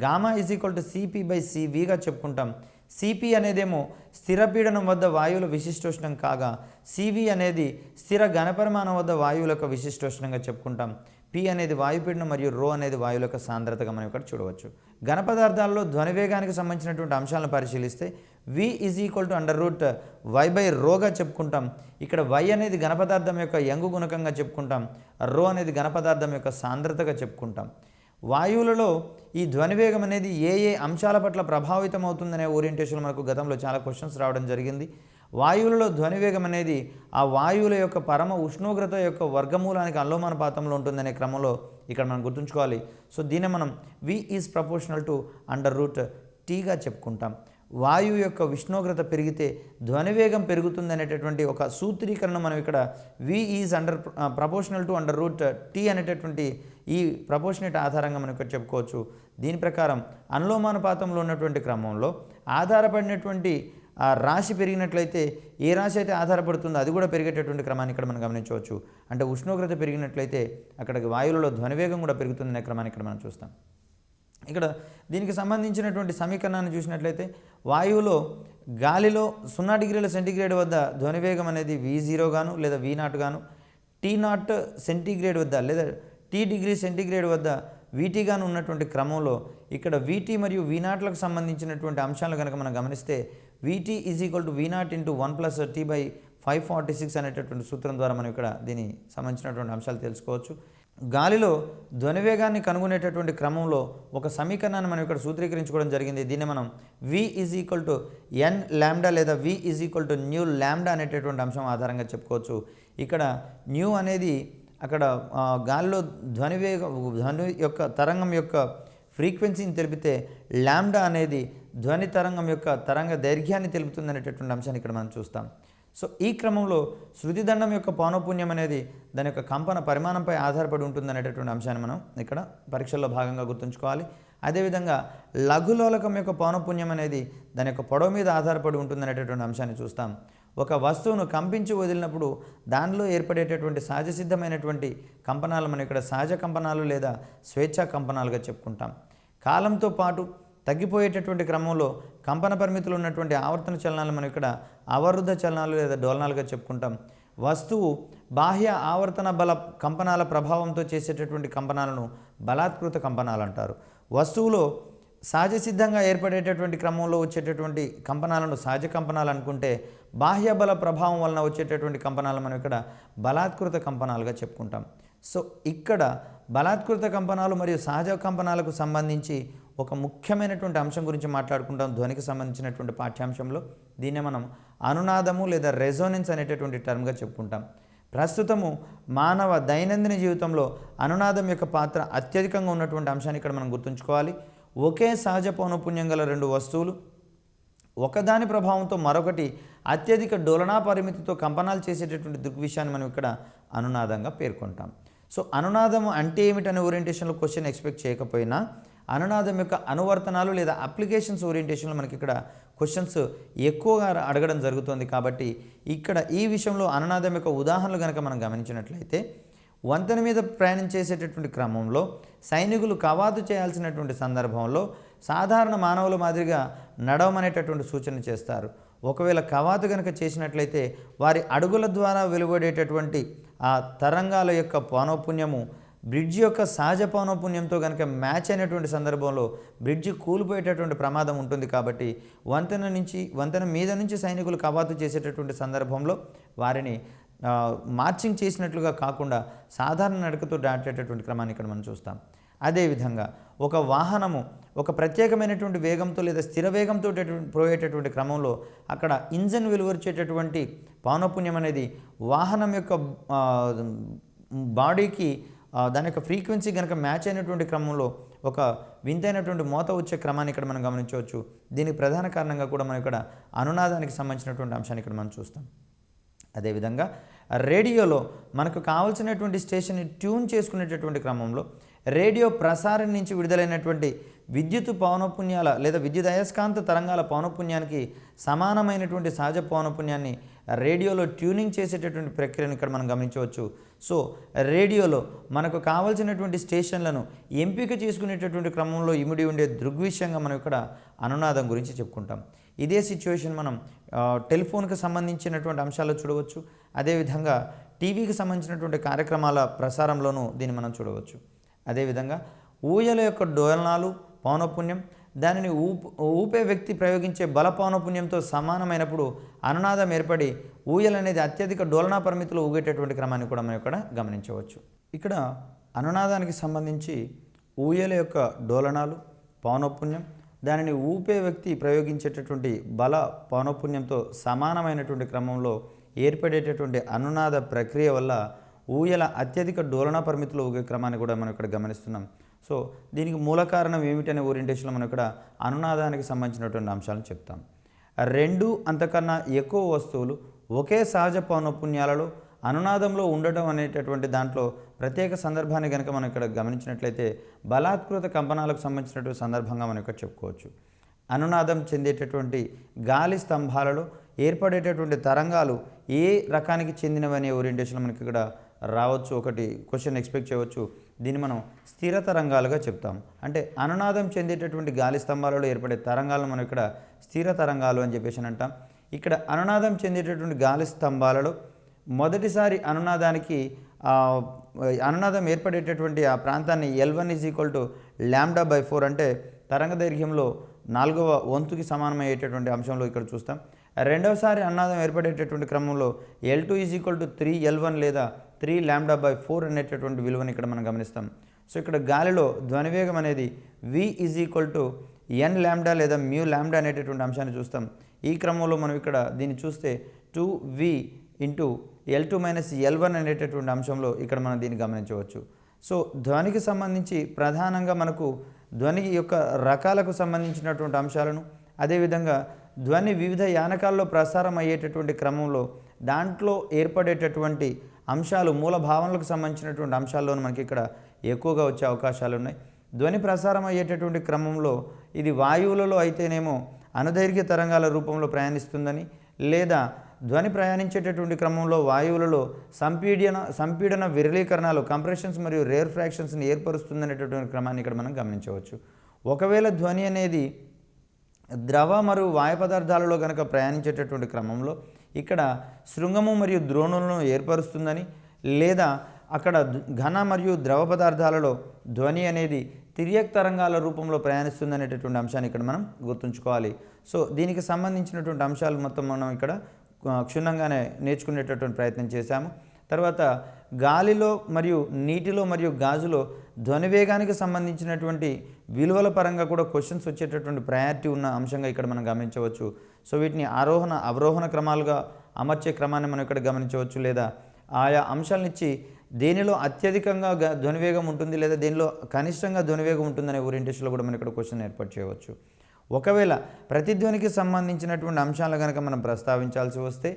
A: gamma is equal to CP by సివిగా చెప్పుకుంటాం. సిపి అనేదేమో స్థిర పీడనం వద్ద వాయువుల విశిష్టోష్ణం కాగా సివి అనేది స్థిర ఘనపరిమాణం వద్ద వాయువుల యొక్క విశిష్టోష్ణంగా చెప్పుకుంటాం. పి అనేది వాయుపీడనం మరియు రో అనేది వాయువుల యొక్క సాంద్రతగా మనం ఇక్కడ చూడవచ్చు. ఘన పదార్థాల్లో ధ్వనివేగానికి సంబంధించినటువంటి అంశాలను పరిశీలిస్తే V is equal to under root Y by రోగా చెప్పుకుంటాం. ఇక్కడ వై అనేది ఘన పదార్థం యొక్క యంగు గుణకంగా చెప్పుకుంటాం. రో అనేది ఘన పదార్థం యొక్క సాంద్రతగా చెప్పుకుంటాం. వాయువులలో ఈ ధ్వనివేగం అనేది ఏ ఏ అంశాల పట్ల ప్రభావితం అవుతుందనే ఓరియంటేషన్లో మనకు గతంలో చాలా క్వశ్చన్స్ రావడం జరిగింది. వాయువులలో ధ్వనివేగం అనేది ఆ వాయువుల యొక్క పరమ ఉష్ణోగ్రత యొక్క వర్గమూలానికి అనులోమానుపాతంలో ఉంటుందనే క్రమంలో ఇక్కడ మనం గుర్తుంచుకోవాలి. సో దీన్ని మనం V is proportional to under root టీగా చెప్పుకుంటాం. వాయువు యొక్క ఉష్ణోగ్రత పెరిగితే ధ్వనివేగం పెరుగుతుంది అనేటటువంటి ఒక సూత్రీకరణ మనం ఇక్కడ V is proportional to under root T అనేటటువంటి ఈ ప్రపోర్షనేట్ ఆధారంగా మనం ఇక్కడ చెప్పుకోవచ్చు. దీని ప్రకారం అనులోమానుపాతంలో ఉన్నటువంటి క్రమంలో ఆధారపడినటువంటి ఆ రాశి పెరిగినట్లయితే ఏ రాశి అయితే ఆధారపడుతుందో అది కూడా పెరిగేటటువంటి క్రమాన్ని ఇక్కడ మనం గమనించవచ్చు. అంటే ఉష్ణోగ్రత పెరిగినట్లయితే అక్కడికి వాయువులలో ధ్వనివేగం కూడా పెరుగుతుందనే క్రమాన్ని ఇక్కడ మనం చూస్తాం. ఇక్కడ దీనికి సంబంధించినటువంటి సమీకరణాన్ని చూసినట్లయితే వాయువులో గాలిలో 0 డిగ్రీల సెంటీగ్రేడ్ వద్ద ధ్వనివేగం అనేది V0 గాను లేదా V0 గాను, T0 సెంటీగ్రేడ్ వద్ద లేదా T డిగ్రీ సెంటీగ్రేడ్ వద్ద VT గాను ఉన్నటువంటి క్రమంలో ఇక్కడ VT మరియు V0లకు సంబంధించినటువంటి అంశాలు కనుక మనం గమనిస్తే VT is equal to V0 into 1 + T by 546 అనేటటువంటి సూత్రం ద్వారా మనం ఇక్కడ దీనికి సంబంధించినటువంటి అంశాలు తెలుసుకోవచ్చు. గాలిలో ధ్వనివేగాన్ని కనుగొనేటటువంటి క్రమంలో ఒక సమీకరణాన్ని మనం ఇక్కడ సూత్రీకరించుకోవడం జరిగింది. దీన్ని మనం V is equal to n lambda లేదా V is equal to new lambda అనేటటువంటి అంశం ఆధారంగా చెప్పుకోవచ్చు. ఇక్కడ న్యూ అనేది అక్కడ గాలిలో ధ్వని యొక్క తరంగం యొక్క ఫ్రీక్వెన్సీని తెలిపితే లాంబ్డా అనేది ధ్వని తరంగం యొక్క తరంగ దైర్ఘ్యాన్ని తెలుపుతుంది అనేటటువంటి అంశాన్ని ఇక్కడ మనం చూస్తాం. సో ఈ క్రమంలో శృతిదండం యొక్క పౌనఃపున్యం అనేది దాని యొక్క కంపన పరిమాణంపై ఆధారపడి ఉంటుంది అనేటటువంటి అంశాన్ని మనం ఇక్కడ పరీక్షల్లో భాగంగా గుర్తుంచుకోవాలి. అదేవిధంగా లఘులోలకం యొక్క పౌనఃపున్యం అనేది దాని యొక్క పొడవు మీద ఆధారపడి ఉంటుంది అనేటటువంటి అంశాన్ని చూస్తాం. ఒక వస్తువును కంపించి వదిలినప్పుడు దానిలో ఏర్పడేటటువంటి సహజసిద్ధమైనటువంటి కంపనాలు మనం ఇక్కడ సహజ కంపనాలు లేదా స్వేచ్ఛా కంపనాలుగా చెప్పుకుంటాం. కాలంతో పాటు తగ్గిపోయేటటువంటి క్రమంలో కంపన పరిమితులు ఉన్నటువంటి ఆవర్తన చలనాలు మనం ఇక్కడ అవరుద్ధ చలనాలు లేదా డోలనాలుగా చెప్పుకుంటాం. వస్తువు బాహ్య ఆవర్తన బల కంపనాల ప్రభావంతో చేసేటటువంటి కంపనాలను బలాత్కృత కంపనాలు అంటారు. వస్తువులో సహజ సిద్ధంగా ఏర్పడేటటువంటి క్రమంలో వచ్చేటటువంటి కంపనాలను సహజ కంపనాలు అనుకుంటే బాహ్య బల ప్రభావం వలన వచ్చేటటువంటి కంపనాలు మనం ఇక్కడ బలాత్కృత కంపనాలుగా చెప్పుకుంటాం. సో ఇక్కడ బలాత్కృత కంపనాలు మరియు సహజ కంపనాలకు సంబంధించి ఒక ముఖ్యమైనటువంటి అంశం గురించి మాట్లాడుకుంటాం ధ్వనికి సంబంధించినటువంటి పాఠ్యాంశంలో. దీన్నే మనం అనునాదము లేదా రెజోనెన్స్ అనేటటువంటి టర్మ్గా చెప్పుకుంటాం. ప్రస్తుతము మానవ దైనందిన జీవితంలో అనునాదం యొక్క పాత్ర అత్యధికంగా ఉన్నటువంటి అంశాన్ని ఇక్కడ మనం గుర్తుంచుకోవాలి. ఒకే సహజ పౌనఃపున్యం గల రెండు వస్తువులు ఒకదాని ప్రభావంతో మరొకటి అత్యధిక డోలనా పరిమితితో కంపనాలు చేసేటటువంటి దృగ్విషయాన్ని మనం ఇక్కడ అనునాదంగా పేర్కొంటాం. సో అనునాదం అంటే ఏమిటనే ఓరియంటేషన్లో క్వశ్చన్ ఎక్స్పెక్ట్ చేయకపోయినా అనునాదం యొక్క అనువర్తనాలు లేదా అప్లికేషన్స్ ఓరియంటేషన్లో మనకి ఇక్కడ క్వశ్చన్స్ ఎక్కువగా అడగడం జరుగుతుంది. కాబట్టి ఇక్కడ ఈ విషయంలో అనునాదం యొక్క ఉదాహరణలు కనుక మనం గమనించినట్లయితే వంతెన మీద ప్రయాణం చేసేటటువంటి క్రమంలో సైనికులు కవాతు చేయాల్సినటువంటి సందర్భంలో సాధారణ మానవుల మాదిరిగా నడవమనేటటువంటి సూచన చేస్తారు. ఒకవేళ కవాతు కనుక చేసినట్లయితే వారి అడుగుల ద్వారా వెలువడేటటువంటి ఆ తరంగాల యొక్క పౌనఃపున్యము బ్రిడ్జ్ యొక్క సహజ పౌనఃపున్యంతో కనుక మ్యాచ్ అయినటువంటి సందర్భంలో బ్రిడ్జ్ కూలిపోయేటటువంటి ప్రమాదం ఉంటుంది. కాబట్టి వంతెన మీద నుంచి సైనికులు కవాతు చేసేటటువంటి సందర్భంలో వారిని మార్చింగ్ చేసినట్లుగా కాకుండా సాధారణ నడకతో దాటేటటువంటి క్రమాన్ని ఇక్కడ మనం చూస్తాం. అదేవిధంగా ఒక వాహనము ఒక ప్రత్యేకమైనటువంటి వేగంతో లేదా స్థిర వేగంతో పోయేటటువంటి క్రమంలో అక్కడ ఇంజన్ వెలువరిచేటటువంటి పౌనఃపున్యం అనేది వాహనం యొక్క బాడీకి దాని యొక్క ఫ్రీక్వెన్సీ కనుక మ్యాచ్ అయినటువంటి క్రమంలో ఒక వింతైనటువంటి మోత వచ్చే క్రమాన్ని ఇక్కడ మనం గమనించవచ్చు. దీనికి ప్రధాన కారణంగా కూడా మనం ఇక్కడ అనునాదానికి సంబంధించినటువంటి అంశాన్ని ఇక్కడ మనం చూస్తాం. అదేవిధంగా రేడియోలో మనకు కావాల్సినటువంటి స్టేషన్ని ట్యూన్ చేసుకునేటటువంటి క్రమంలో రేడియో ప్రసారం నుంచి విడుదలైనటువంటి విద్యుత్ పౌనఃపున్యాల లేదా విద్యుత్ అయస్కాంత తరంగాల పౌనఃపున్యానికి సమానమైనటువంటి సహజ పౌనఃపున్యాన్ని రేడియోలో ట్యూనింగ్ చేసేటటువంటి ప్రక్రియను ఇక్కడ మనం గమనించవచ్చు. సో రేడియోలో మనకు కావాల్సినటువంటి స్టేషన్లను ఎంపిక చేసుకునేటటువంటి క్రమంలో ఇమిడి ఉండే దృగ్విషయంగా మనం ఇక్కడ అనునాదం గురించి చెప్పుకుంటాం. ఇదే సిచ్యువేషన్ మనం టెలిఫోన్కి సంబంధించినటువంటి అంశాల్లో చూడవచ్చు. అదేవిధంగా టీవీకి సంబంధించినటువంటి కార్యక్రమాల ప్రసారంలోనూ దీన్ని మనం చూడవచ్చు. అదేవిధంగా ఊయల యొక్క డోలనాలు పౌనఃపున్యం దానిని ఊపే వ్యక్తి ప్రయోగించే బల పౌనఃపున్యంతో సమానమైనప్పుడు అనునాదం ఏర్పడి ఊయల అనేది అత్యధిక డోలనా పరిమితిలో ఊగేటటువంటి క్రమాన్ని కూడా మనం ఇక్కడ గమనించవచ్చు. ఇక్కడ అనునాదానికి సంబంధించి ఊయల యొక్క డోలనాలు పౌనఃపున్యం దానిని ఊపే వ్యక్తి ప్రయోగించేటటువంటి బల పౌనఃపున్యంతో సమానమైనటువంటి క్రమంలో ఏర్పడేటటువంటి అనునాద ప్రక్రియ వల్ల ఊయల అత్యధిక డోలనా పరిమితిలో ఊగే క్రమాన్ని కూడా మనం ఇక్కడ గమనిస్తున్నాం. సో దీనికి మూల కారణం ఏమిటనే ఓరియంటేషన్లో మనం ఇక్కడ అనునాదానికి సంబంధించినటువంటి అంశాలను చెప్తాం. రెండు అంతకన్నా ఎక్కువ వస్తువులు ఒకే సహజ పౌనఃపున్యాలలో అనునాదంలో ఉండటం అనేటటువంటి దాంట్లో ప్రత్యేక సందర్భాన్ని కనుక మనం ఇక్కడ గమనించినట్లయితే బలాత్కృత కంపనాలకు సంబంధించినటువంటి సందర్భంగా మనం ఇక్కడ చెప్పుకోవచ్చు. అనునాదం చెందేటటువంటి గాలి స్తంభాలలో ఏర్పడేటటువంటి తరంగాలు ఏ రకానికి చెందినవనే ఓరియంటేషన్ మనకి ఇక్కడ రావచ్చు. ఒకటి క్వశ్చన్ ఎక్స్పెక్ట్ చేయవచ్చు. దీన్ని మనం స్థిర తరంగాలుగా చెప్తాం. అంటే అనునాదం చెందేటటువంటి గాలి స్తంభాలలో ఏర్పడే తరంగాలను మనం ఇక్కడ స్థిర తరంగాలు అని చెప్పేసి అంటాం. ఇక్కడ అనునాదం చెందేటటువంటి గాలి స్తంభాలలో మొదటిసారి అనునాదం ఏర్పడేటటువంటి ఆ ప్రాంతాన్ని L1 = λ/4 అంటే తరంగ దైర్ఘ్యంలో 4వ వంతుకి సమానమయ్యేటటువంటి అంశంలో ఇక్కడ చూస్తాం. రెండవసారి అనునాదం ఏర్పడేటటువంటి క్రమంలో L2 = 3L1 లేదా 3λ/4 అనేటటువంటి విలువని ఇక్కడ మనం గమనిస్తాం. సో ఇక్కడ గాలిలో ధ్వనివేగం అనేది V = n లేదా μ అనేటటువంటి అంశాన్ని చూస్తాం. ఈ క్రమంలో మనం ఇక్కడ దీన్ని చూస్తే 2V × L2 - L1 అనేటటువంటి అంశంలో ఇక్కడ మనం దీన్ని గమనించవచ్చు. సో ధ్వనికి సంబంధించి ప్రధానంగా మనకు ధ్వని యొక్క రకాలకు సంబంధించినటువంటి అంశాలను అదేవిధంగా ధ్వని వివిధ యానకాల్లో ప్రసారం అయ్యేటటువంటి క్రమంలో దాంట్లో ఏర్పడేటటువంటి అంశాలు మూల భావనలకు సంబంధించినటువంటి అంశాల్లోనూ మనకి ఇక్కడ ఎక్కువగా వచ్చే అవకాశాలు ఉన్నాయి. ధ్వని ప్రసారం అయ్యేటటువంటి క్రమంలో ఇది వాయువులలో అయితేనేమో అనుదైర్ఘ్య తరంగాల రూపంలో ప్రయాణిస్తుందని లేదా ధ్వని ప్రయాణించేటటువంటి క్రమంలో వాయువులలో సంపీడన విరళీకరణలు కంప్రెషన్స్ మరియు రేర్ ఫ్రాక్షన్స్ని ఏర్పరుస్తుందనేటటువంటి క్రమాన్ని ఇక్కడ మనం గమనించవచ్చు. ఒకవేళ ధ్వని అనేది ద్రవ మరియు వాయు పదార్థాలలో కనుక ప్రయాణించేటటువంటి క్రమంలో ఇక్కడ శృంగము మరియు ద్రోణులను ఏర్పరుస్తుందని లేదా అక్కడ ఘన మరియు ద్రవ పదార్థాలలో ధ్వని అనేది తిర్యక్ తరంగాల రూపంలో ప్రయాణిస్తుందనేటటువంటి అంశాన్ని ఇక్కడ మనం గుర్తుంచుకోవాలి. సో దీనికి సంబంధించినటువంటి అంశాలు మొత్తం మనం ఇక్కడ క్షుణ్ణంగానే నేర్చుకునేటటువంటి ప్రయత్నం చేశాము. తర్వాత గాలిలో మరియు నీటిలో మరియు గాజులో ధ్వనివేగానికి సంబంధించినటువంటి విలువల పరంగా కూడా క్వశ్చన్స్ వచ్చేటటువంటి ప్రయారిటీ ఉన్న అంశంగా ఇక్కడ మనం గమనించవచ్చు. సో వీటిని ఆరోహణ అవరోహణ క్రమాలుగా అమర్చే క్రమాన్ని మనం ఇక్కడ గమనించవచ్చు. లేదా ఆయా అంశాలనిచ్చి దేనిలో అత్యధికంగా ధ్వనివేగం ఉంటుంది లేదా దేనిలో కనిష్టంగా ధ్వనివేగం ఉంటుందనే ఓరియంటేషన్లో కూడా మనం ఇక్కడ క్వశ్చన్ ఏర్పాటు చేయవచ్చు. ఒకవేళ ప్రతిధ్వనికి సంబంధించినటువంటి అంశాలు కనుక మనం ప్రస్తావించాల్సి వస్తే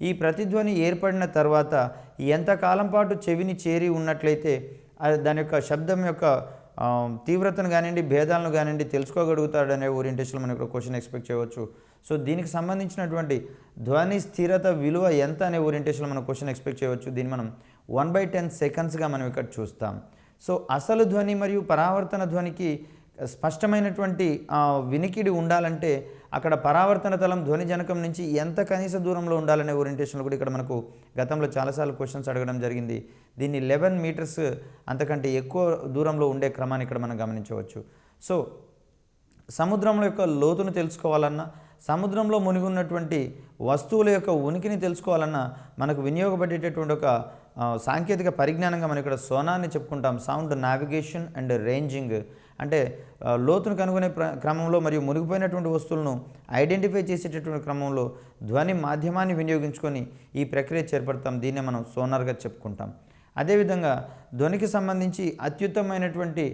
A: ఈ ప్రతిధ్వని ఏర్పడిన తర్వాత ఎంతకాలం పాటు చెవిని చేరి ఉన్నట్లయితే దాని యొక్క శబ్దం యొక్క తీవ్రతను కానివ్వండి భేదాలను కానివ్వండి తెలుసుకోగలుగుతాడనే ఓరియంటేషన్లో మనం ఇక్కడ క్వశ్చన్ ఎక్స్పెక్ట్ చేయవచ్చు. సో దీనికి సంబంధించినటువంటి ధ్వని స్థిరత విలువ ఎంత అనే ఓరియంటేషన్లో మనం క్వశ్చన్ ఎక్స్పెక్ట్ చేయవచ్చు. దీన్ని మనం 1/10 సెకండ్స్గా మనం ఇక్కడ చూస్తాం. సో అసలు ధ్వని మరియు పరావర్తన ధ్వనికి స్పష్టమైనటువంటి వినికిడి ఉండాలంటే అక్కడ పరావర్తన తలం ధ్వని జనకం నుంచి ఎంత కనీస దూరంలో ఉండాలనే ఓరియంటేషన్లో కూడా ఇక్కడ మనకు గతంలో చాలాసార్లు క్వశ్చన్స్ అడగడం జరిగింది. దీన్ని 11 మీటర్స్ అంతకంటే ఎక్కువ దూరంలో ఉండే క్రమాన్ని ఇక్కడ మనం గమనించవచ్చు. సో సముద్రంలో యొక్క లోతును తెలుసుకోవాలన్నా, సముద్రంలో మునిగి ఉన్నటువంటి వస్తువుల యొక్క ఉనికిని తెలుసుకోవాలన్నా మనకు వినియోగపడేటటువంటి ఒక సాంకేతిక పరిజ్ఞానంగా మనం ఇక్కడ సోనార్ని చెప్పుకుంటాం. సౌండ్ నావిగేషన్ అండ్ రేంజింగ్ అంటే లోతును కనుగొనే క్రమంలో మరియు మునిగిపోయినటువంటి వస్తువులను ఐడెంటిఫై చేసేటటువంటి క్రమంలో ధ్వని మాధ్యమాన్ని వినియోగించుకొని ఈ ప్రక్రియ చేపడతాం. దీన్నే మనం సోనార్గా చెప్పుకుంటాం. అదేవిధంగా ధ్వనికి సంబంధించి అత్యుత్తమైనటువంటి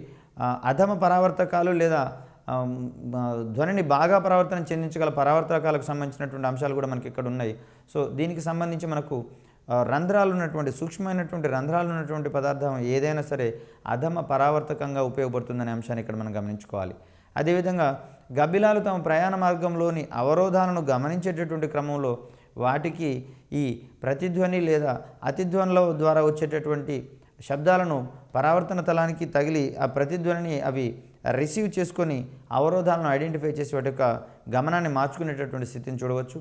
A: అధమ పరావర్తకాలు లేదా ధ్వనిని బాగా పరావర్తనం చెందించగల పరావర్తకాలకు సంబంధించినటువంటి అంశాలు కూడా మనకి ఇక్కడ ఉన్నాయి. సో దీనికి సంబంధించి మనకు రంధ్రాలు ఉన్నటువంటి సూక్ష్మమైనటువంటి రంధ్రాలు ఉన్నటువంటి పదార్థం ఏదైనా సరే అధమ పరావర్తకంగా ఉపయోగపడుతుందనే అంశాన్ని ఇక్కడ మనం గమనించుకోవాలి. అదేవిధంగా గబ్బిలాలు తమ ప్రయాణ మార్గంలోని అవరోధాలను గమనించేటటువంటి క్రమంలో వాటికి ఈ ప్రతిధ్వని లేదా అతిధ్వనుల ద్వారా వచ్చేటటువంటి శబ్దాలను పరావర్తన తలానికి తగిలి ఆ ప్రతిధ్వనిని అవి రిసీవ్ చేసుకొని అవరోధాలను ఐడెంటిఫై చేసి వాటి యొక్క గమనాన్ని మార్చుకునేటటువంటి స్థితిని చూడవచ్చు.